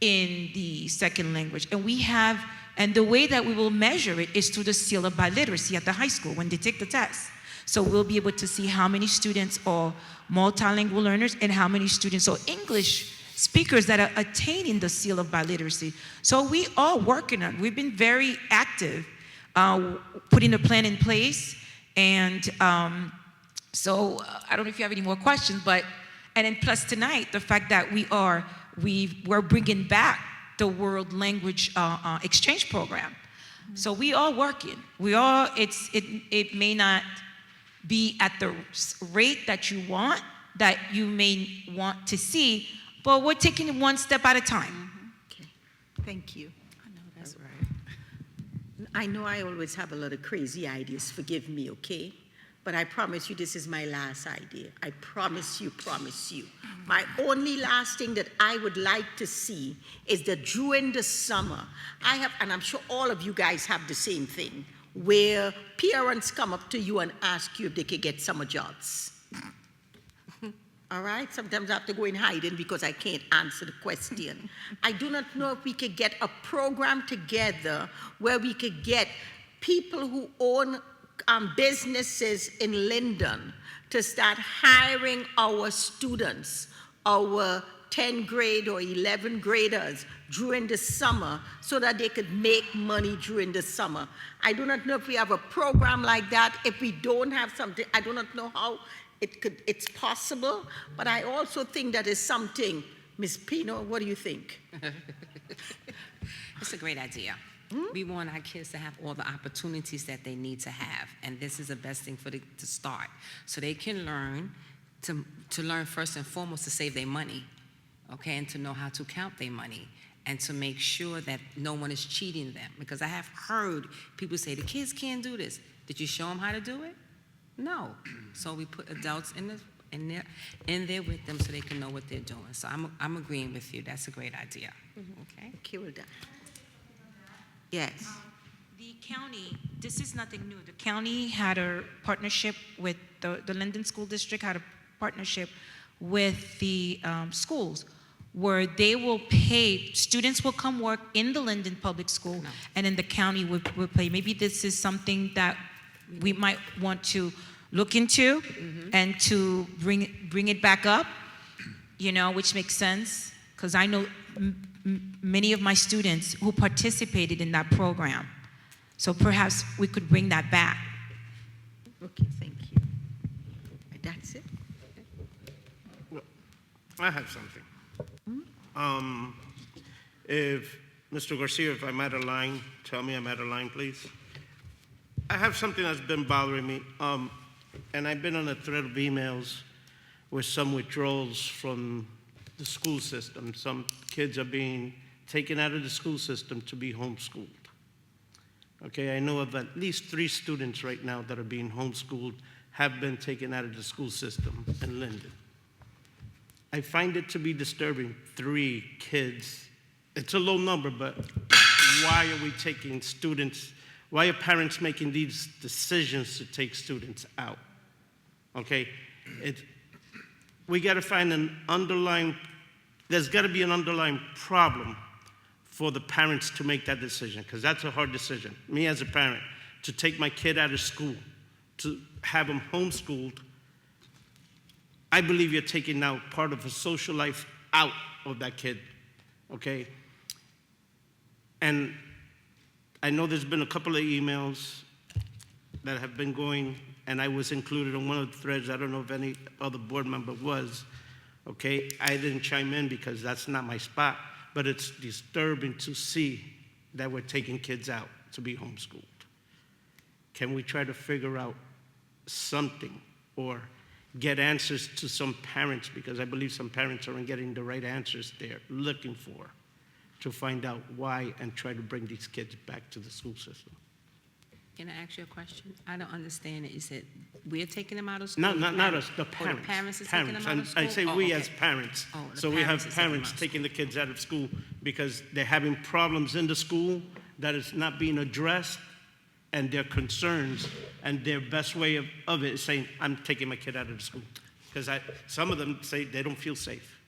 in the second language. And the way that we will measure it is through the seal of biliteracy at the high school when they take the test. So we'll be able to see how many students are multilingual learners and how many students are English speakers that are attaining the seal of biliteracy. So we are working on it. We've been very active putting a plan in place. And so I don't know if you have any more questions, and then plus tonight, the fact that we're bringing back the World Language Exchange Program. So we are working. It may not be at the rate that you may want to see, but we're taking it one step at a time. Okay, thank you. I know that's right. I know I always have a lot of crazy ideas, forgive me, okay? But I promise you this is my last idea. I promise you. My only last thing that I would like to see is that during the summer, and I'm sure all of you guys have the same thing, where parents come up to you and ask you if they could get summer jobs. All right? Sometimes I have to go in hiding because I can't answer the question. I do not know if we could get a program together where we could get people who own businesses in Linden to start hiring our students, our 10th grade or 11th graders during the summer so that they could make money during the summer. I do not know if we have a program like that. If we don't have something, I do not know how it's possible, but I also think that is something. Ms. Pino, what do you think? It's a great idea. We want our kids to have all the opportunities that they need to have, and this is the best thing for them to start, so they can learn to learn first and foremost to save their money, okay, and to know how to count their money, and to make sure that no one is cheating them. Because I have heard people say the kids can't do this. Did you show them how to do it? No. So we put adults in there with them so they can know what they're doing. So I'm agreeing with you. That's a great idea. Okay. Okay, well done. Yes. The county, this is nothing new. The county had a partnership with the Linden School District, had a partnership with the schools where they will pay, students will come work in the Linden Public School, and then the county will pay. Maybe this is something that we might want to look into and to bring it back up, you know, which makes sense, because I know many of my students who participated in that program. So perhaps we could bring that back. Okay, thank you. That's it? Well, I have something. If, Mr. Garcia, if I'm out of line, tell me I'm out of line, please. I have something that's been bothering me, and I've been on a thread of emails with some withdrawals from the school system. Some kids are being taken out of the school system to be homeschooled. Okay, I know of at least 3 students right now that are being homeschooled, have been taken out of the school system in Linden. I find it to be disturbing, 3 kids. It's a low number, but why are we taking students, why are parents making these decisions to take students out? Okay, we gotta find an underlying, there's gotta be an underlying problem for the parents to make that decision, because that's a hard decision. Me as a parent, to take my kid out of school, to have him homeschooled, I believe you're taking now part of a social life out of that kid, okay? And I know there's been a couple of emails that have been going, and I was included in one of the threads. I don't know if any other board member was, okay? I didn't chime in because that's not my spot, but it's disturbing to see that we're taking kids out to be homeschooled. Can we try to figure out something or get answers to some parents, because I believe some parents aren't getting the right answers they're looking for, to find out why and try to bring these kids back to the school system. Can I ask you a question? I don't understand it. You said we're taking them out of school? Not us, the Or parents. the parents is taking them out And of school? I say we as parents. Oh, the So we have parents is taking them parents out. taking the kids out of school because they're having problems in the school that is not being addressed, and their concerns, and their best way of it is saying, I'm taking my kid out of the school. Because some of them say they don't feel safe.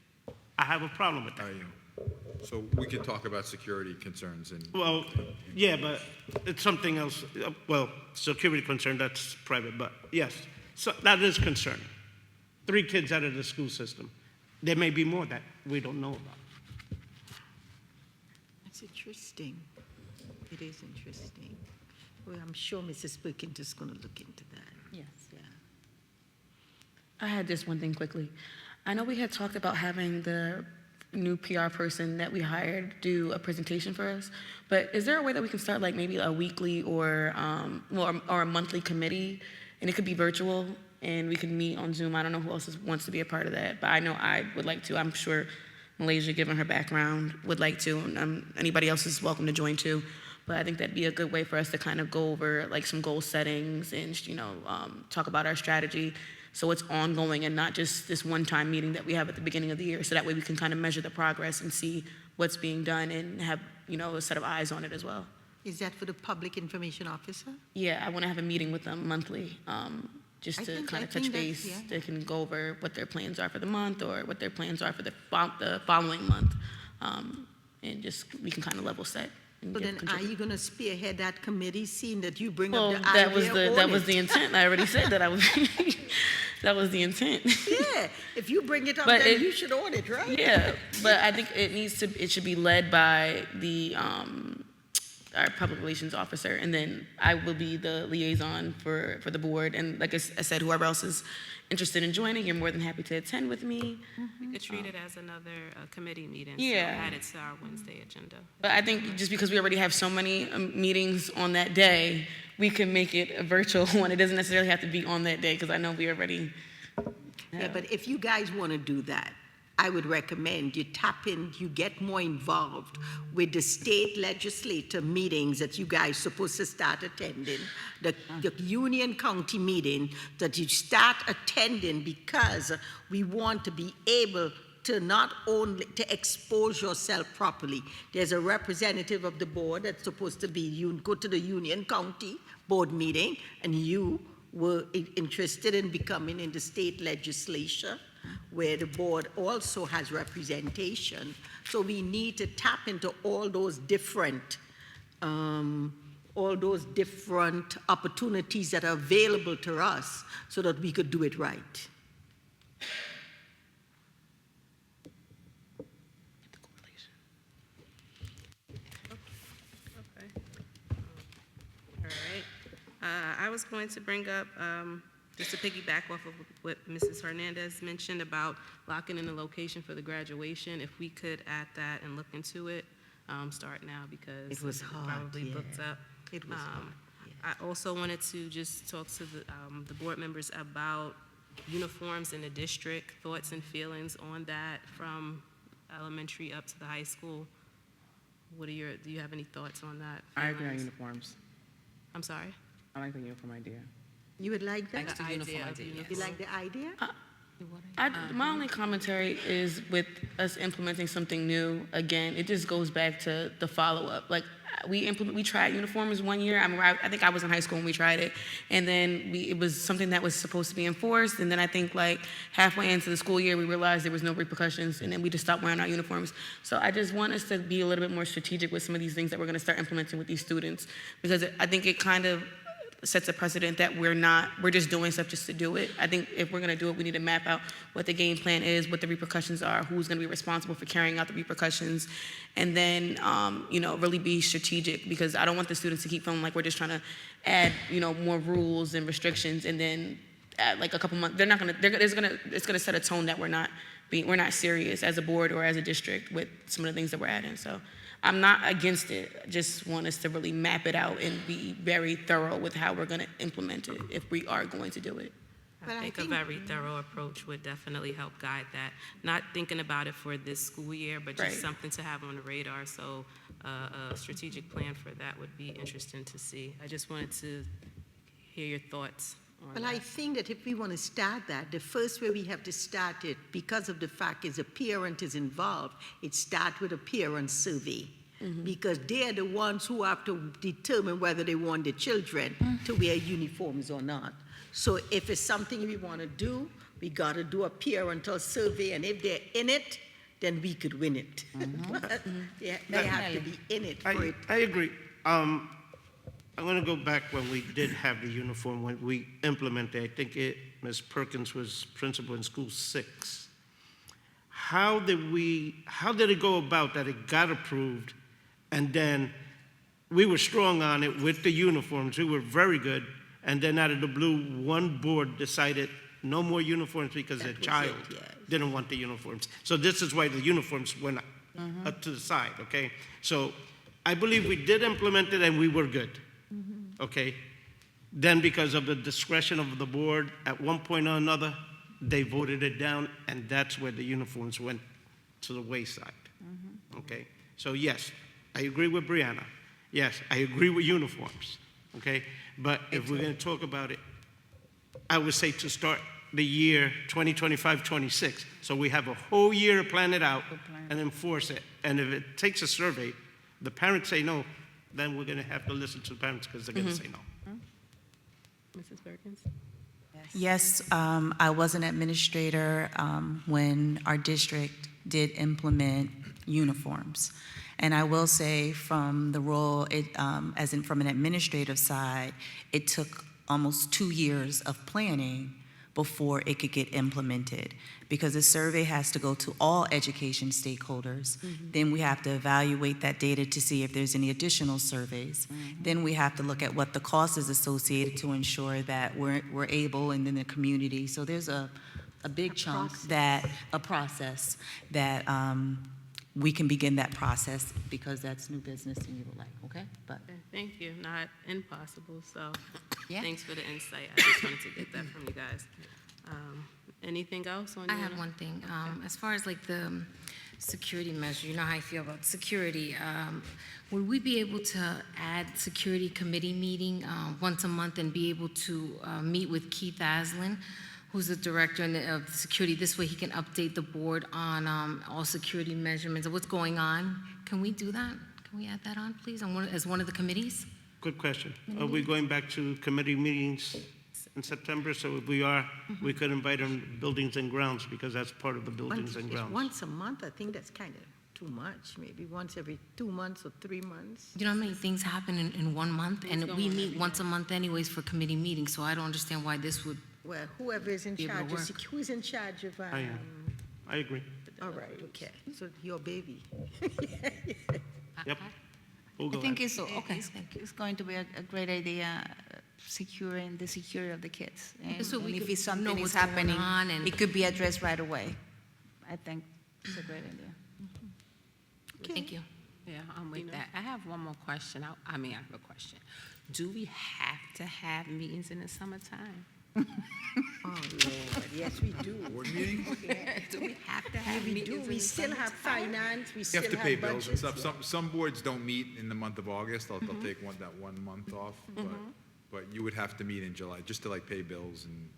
I have a problem with that. So we could talk about security concerns and. Well, yeah, but it's something else. Well, security concern, that's private, but yes, so that is concerning. 3 kids out of the school system. There may be more that we don't know about. That's interesting. It is interesting. Well, I'm sure Mrs. Perkins is going to look into that. Yes. Yeah. I had just one thing quickly. I know we had talked about having the new PR person that we hired do a presentation for us, but is there a way that we can start like maybe a weekly or a monthly committee, and it could be virtual and we can meet on Zoom? I don't know who else wants to be a part of that, but I know I would like to. I'm sure Malaysia, given her background, would like to, and anybody else is welcome to join too. But I think that'd be a good way for us to kind of go over like some goal settings and, talk about our strategy, so it's ongoing and not just this one-time meeting that we have at the beginning of the year. So that way we can kind of measure the progress and see what's being done and have, a set of eyes on it as well. Is that for the public information officer? Yeah, I want to have a meeting with them monthly, just I to think- kind I of touch think that- base. yeah. They can go over what their plans are for the month or what their plans are for the following month, and just we can kind of level set. and But get then are contribute. you going to spearhead that committee, seeing that you bring Well, up the idea that was on the it? intent. I already said that I was. That was the intent. Yeah, if you bring it up, But then it- you should own it, right? Yeah, but I think it should be led by our public relations officer, and then I will be the liaison for the board. And like I said, whoever else is interested in joining, you're more than happy to attend with me. We could treat it as another committee meeting. Yeah. So add it to our Wednesday agenda. But I think just because we already have so many meetings on that day, we can make it a virtual one. It doesn't necessarily have to be on that day, because I know we already Yeah, but if you guys want to do that, I would recommend you tap in, you get more involved with the state legislature meetings that you guys supposed to start attending, the Union County meeting that you start attending, because we want to be able to not only to expose yourself properly. There's a representative of the board that's supposed to be, you go to the Union County board meeting, and you were interested in becoming in the state legislature, where the board also has representation. So we need to tap into all those different opportunities that are available to us, so that we could do it right. Okay. All right. I was going to bring up, just to piggyback off of what Mrs. Hernandez mentioned about locking in the location for the graduation, if we could add that and look into it, start now, because It was hard, probably yeah. booked up. It was hard, I also wanted to just talk to the board members about uniforms in the district, thoughts and feelings on that from elementary up to the high school. Do you have any thoughts on that? I agree on Feelings? uniforms. I'm sorry? I like the uniform idea. You would like that? Like the uniform idea, You yes. like the idea? My only commentary is with us implementing something new. Again, it just goes back to the follow-up. Like, we tried uniforms one year. I mean, I think I was in high school when we tried it, and then it was something that was supposed to be enforced. And then I think like halfway into the school year, we realized there was no repercussions, and then we just stopped wearing our uniforms. So I just want us to be a little bit more strategic with some of these things that we're going to start implementing with these students, because I think it kind of sets a precedent that we're just doing stuff just to do it. I think if we're going to do it, we need to map out what the game plan is, what the repercussions are, who's going to be responsible for carrying out the repercussions, and then, really be strategic, because I don't want the students to keep feeling like we're just trying to add, more rules and restrictions, and then like a couple months, it's going to set a tone that we're not serious as a board or as a district with some of the things that we're adding. So I'm not against it. I just want us to really map it out and be very thorough with how we're going to implement it if we are going to do it. I think a very thorough approach would definitely help guide that. Not thinking about it for this school year, but just Right. something to have on the radar. So a strategic plan for that would be interesting to see. I just wanted to hear your thoughts on Well, that. I think that if we want to start that, the first way we have to start it, because of the fact is a parent is involved, it starts with a parent survey. Because they're the ones who have to determine whether they want their children to wear uniforms or not. So if it's something we want to do, we got to do a parental survey, and if they're in it, then we could win it. They have to be in it for it. I agree. I'm going to go back when we did have the uniform, when we implemented, I think Ms. Perkins was principal in school 6. How did it go about that it got approved, and then we were strong on it with the uniforms, we were very good, and then out of the blue, one board decided no more uniforms because their child didn't want the uniforms. So this is why the uniforms went up to the side, okay? So I believe we did implement it and we were good, okay? Then because of the discretion of the board, at one point or another, they voted it down, and that's where the uniforms went to the wayside, okay? So yes, I agree with Brianna. Yes, I agree with uniforms, okay? But if we're going to talk about it, I would say to start the year 2025-26. So we have a whole year to plan it out and enforce it. And if it takes a survey, the parents say no, then we're going to have to listen to the parents because they're going to say no. Mrs. Perkins? Yes, I was an administrator when our district did implement uniforms. And I will say from the role, from an administrative side, it took almost 2 years of planning before it could get implemented. Because the survey has to go to all education stakeholders. Then we have to evaluate that data to see if there's any additional surveys. Then we have to look at what the cost is associated to ensure that we're able, and then the community. So there's a big chunk a process that we can begin that process, because that's new business and you would like, okay? But Okay, thank you, not impossible, so Yeah. thanks for the insight. I just wanted to get that from you guys. Anything else on I your? have one thing. As far as like the security measure, you know how I feel about security. Would we be able to add security committee meeting once a month and be able to meet with Keith Aslin, who's the director of security? This way he can update the board on all security measurements and what's going on. Can we do that? Can we add that on, please, as one of the committees? Good question. Are we going back to committee meetings in September? So if we are, we could invite them buildings and grounds, because that's part of the buildings and grounds. Once a month, I think that's kind of too much. Maybe once every 2 months or 3 months. You know how many things happen in 1 month? And we meet once a month anyways for committee meetings, so I don't understand why this would. Well, whoever is in Be able to charge, work. who's in charge of, I agree. all right, okay, so your baby. Yep. We'll I go think ahead. it's going to be a great idea, securing the security of the kids. And, So we and if could it's something know is what's going happening, on and- it could be addressed right away. I think it's a great idea. Thank you. Yeah, I'm with that. I have one more question. I mean, I have a question. Do we have to have meetings in the summertime? Oh, Lord, yes, we do. Board meeting? Do we have to have We meetings do, in we the still have summertime? finance, we You still have have to pay bills and budgets. stuff. Some boards don't meet in the month of August. They'll take that 1 month off, but you would have to meet in July, just to like pay bills and.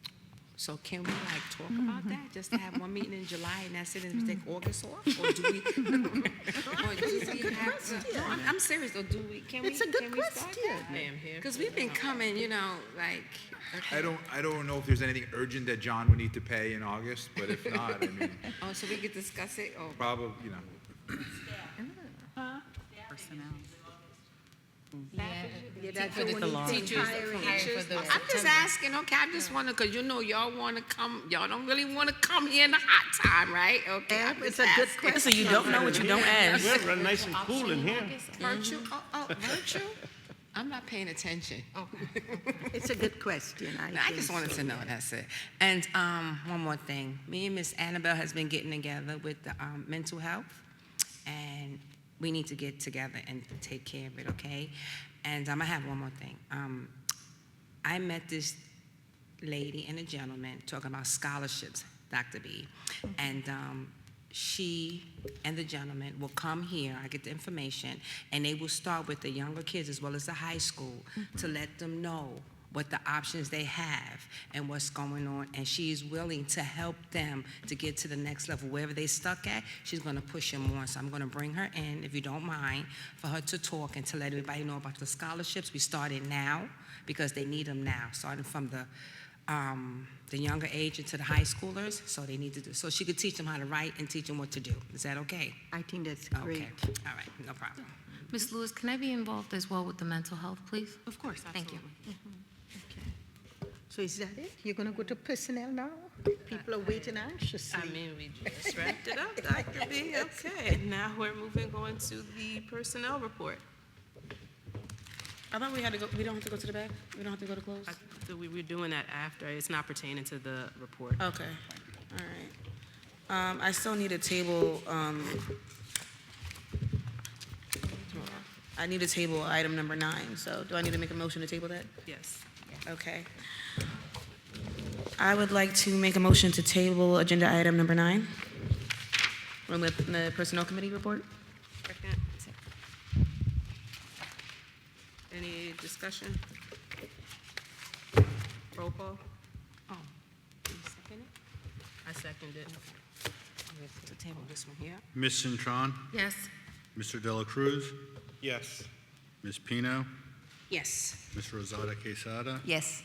So can we like talk about that? Just to have one meeting in July and that's it, and take August off? Or do we? Or do we have to? No, I'm serious. Or do we? Can we? It's a good can we start question. that? I am here. Because we've been coming, like. I don't know if there's anything urgent that John would need to pay in August, but if not, I mean, Oh, so we could discuss it? Oh. probably, personnel. That's For the law. Teachers, I'm just asking, okay, I just want to, because y'all want to come, y'all don't really want to come here in the hot time, right? Okay, I'm It's just a good asking. question. So you don't know what you don't ask. We're nice and cool in here. Virtue? Virtue? I'm not paying attention. It's a good question, I think just wanted so, to know, yeah. that's it. And one more thing. Me and Miss Annabelle has been getting together with the mental health, and we need to get together and take care of it, okay? And I have one more thing. I met this lady and a gentleman talking about scholarships, Dr. B, and she and the gentleman will come here, I get the information, and they will start with the younger kids as well as the high school to let them know what the options they have and what's going on, and she is willing to help them to get to the next level. Wherever they stuck at, she's gonna push them on. So I'm gonna bring her in, if you don't mind, for her to talk and to let everybody know about the scholarships. We started now because they need them now, starting from the younger age into the high schoolers, so they need to do, so she could teach them how to write and teach them what to do. Is that okay? I think that's great. Okay, all right, no problem. Ms. Lewis, can I be involved as well with the mental health, please? Of course, Thank you. So is that it? You're gonna go to personnel now? People are waiting anxiously. I mean, we just wrapped it up, Dr. B. Okay, now we're going to the personnel report. I thought we had to go, we don't have to go to the back? We don't have to go to close? So we were doing that after. It's not pertaining to the report. Okay, all right. I still need a table, I need to table item number 9, so do I need to make a motion to table that? Yes. Okay. I would like to make a motion to table agenda item number 9 from the Personnel Committee report. Second. Any discussion? Roll call? Oh, you second it? I second it. To table this one here? Ms. Cintron, Yes. Mr. Dela Cruz, Yes. Ms. Pino, Yes. Ms. Rosada Quesada, Yes.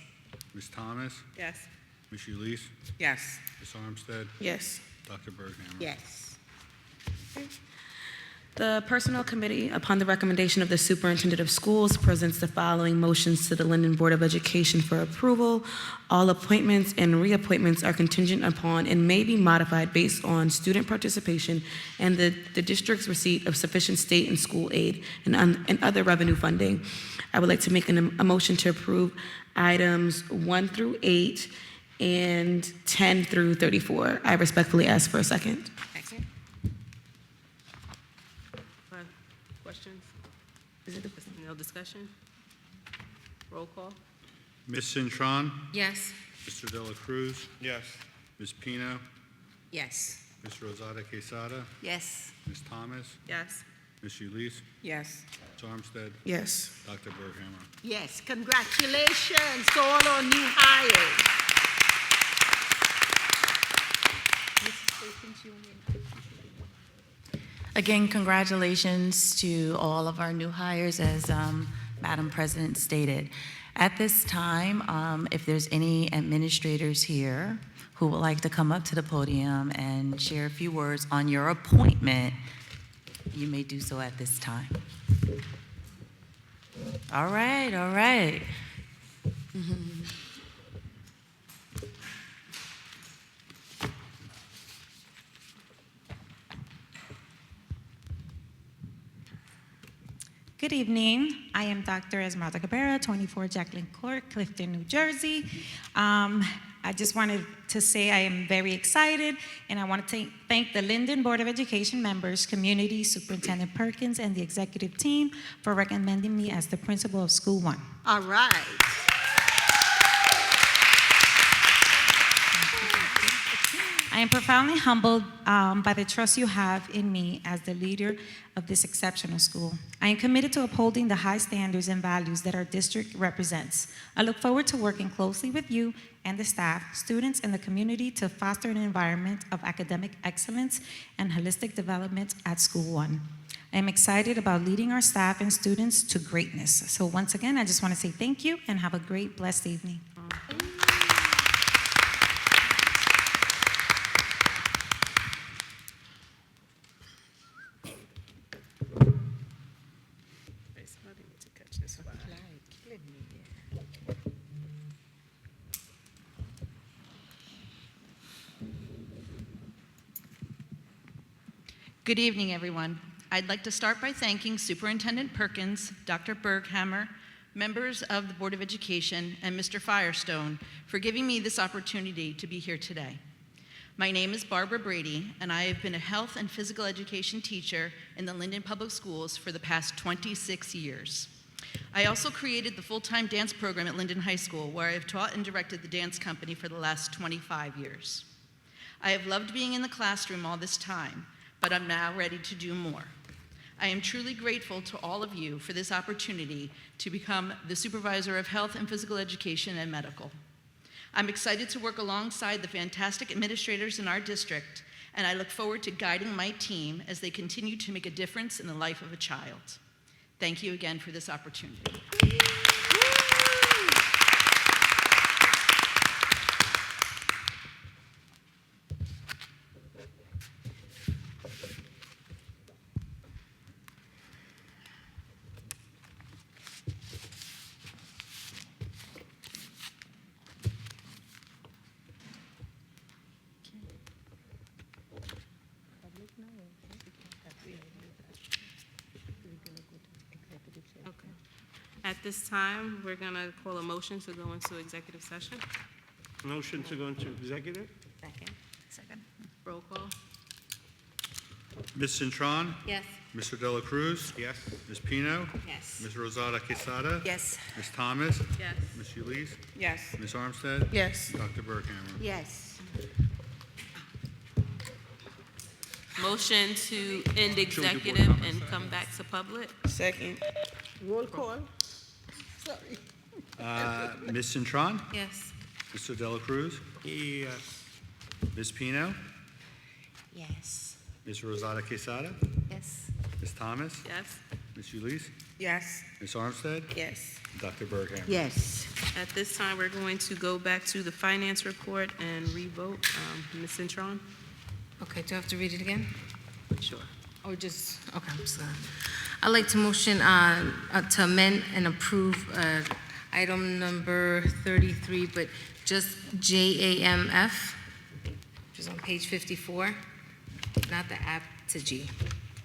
Ms. Thomas, Yes. Ms. Ulyss, Yes. Ms. Armstead, Yes. Dr. Berghammer. Yes. The Personnel Committee, upon the recommendation of the Superintendent of Schools, presents the following motions to the Linden Board of Education for approval. All appointments and reappointments are contingent upon and may be modified based on student participation and the district's receipt of sufficient state and school aid and other revenue funding. I would like to make a motion to approve items 1 through 8 and 10 through 34. I respectfully ask for a second. Second. Questions? No discussion? Roll call? Ms. Cintron? Yes. Mr. Dela Cruz? Yes. Ms. Pino? Yes. Ms. Rosada Quesada? Yes. Ms. Thomas? Yes. Ms. Ulysse? Yes. Ms. Armstead? Yes. Dr. Berghammer? Yes, congratulations to all our new hires. Again, congratulations to all of our new hires, as Madam President stated. At this time, if there's any administrators here who would like to come up to the podium and share a few words on your appointment, you may do so at this time. All right, all right. Good evening. I am Dr. Esmeralda Cabrera, 24 Jacqueline Court, Clifton, New Jersey. I just wanted to say I am very excited, and I want to thank the Linden Board of Education members, community, Superintendent Perkins, and the executive team for recommending me as the principal of School 1. All right. I am profoundly humbled by the trust you have in me as the leader of this exceptional school. I am committed to upholding the high standards and values that our district represents. I look forward to working closely with you and the staff, students, and the community to foster an environment of academic excellence and holistic development at School 1. I am excited about leading our staff and students to greatness. So once again, I just want to say thank you and have a great, blessed evening. Good evening, everyone. I'd like to start by thanking Superintendent Perkins, Dr. Berghammer, members of the Board of Education, and Mr. Firestone for giving me this opportunity to be here today. My name is Barbara Brady, and I have been a health and physical education teacher in the Linden Public Schools for the past 26 years. I also created the full-time dance program at Linden High School, where I have taught and directed the dance company for the last 25 years. I have loved being in the classroom all this time, but I'm now ready to do more. I am truly grateful to all of you for this opportunity to become the Supervisor of Health and Physical Education and Medical. I'm excited to work alongside the fantastic administrators in our district, and I look forward to guiding my team as they continue to make a difference in the life of a child. Thank you again for this opportunity. Okay. At this time, we're going to call a motion to go into executive session. Motion to go into executive? Second. Second. Roll call? Ms. Cintron? Yes. Mr. Dela Cruz? Yes. Ms. Pino? Yes. Ms. Rosada Quesada? Yes. Ms. Thomas? Yes. Ms. Ulysse? Yes. Ms. Armstead? Yes. Dr. Berghammer? Yes. Motion to end board executive comments and come back to public. Second. Roll call. Sorry. Ms. Cintron? Yes. Mr. Dela Cruz? Yes. Ms. Pino? Yes. Ms. Rosada Quesada? Yes. Ms. Thomas? Yes. Ms. Ulysse? Yes. Ms. Armstead? Yes. Dr. Berghammer? Yes. At this time, we're going to go back to the finance report and revote. Ms. Cintron? Okay, do I have to read it again? Sure. Or just, okay, I'm sorry. I'd like to motion to amend and approve item number 33, but just JAMF, which is on page 54, not the app to G.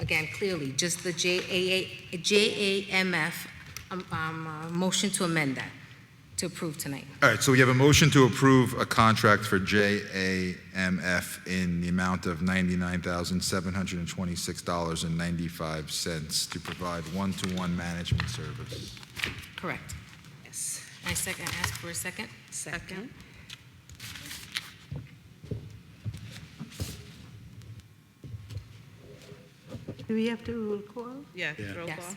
Again, clearly, just the JAMF, motion to amend that, to approve tonight. All right, so we have a motion to approve a contract for JAMF in the amount of $99,726.95 to provide one-to-one management service. Correct. Yes. I second, ask for a second. Second. Do we have to roll call? Yeah, Yeah. roll Yes.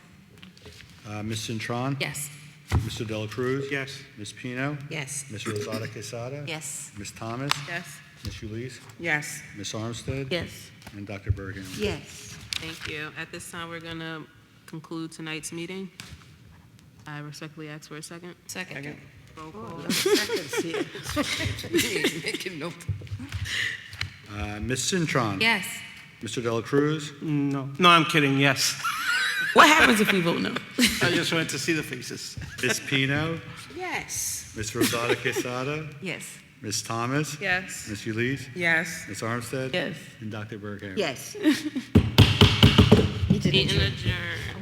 call. Ms. Cintron? Yes. Mr. Dela Cruz? Yes. Ms. Pino? Yes. Ms. Rosada Quesada? Yes. Ms. Thomas? Yes. Ms. Ulyss? Yes. Ms. Armstead? Yes. And Dr. Berghammer? Yes. Thank you. At this time, we're going to conclude tonight's meeting. I respectfully ask for a second. Second. Roll call. Making note. Ms. Cintron? Yes. Mr. Dela Cruz? No. No, I'm kidding, yes. What happens if we vote no? I just wanted to see the faces. Ms. Pino? Yes. Ms. Rosada Quesada? Yes. Ms. Thomas? Yes. Ms. Ulyss? Yes. Ms. Armstead? Yes. And Dr. Berghammer? Yes. Meeting adjourned.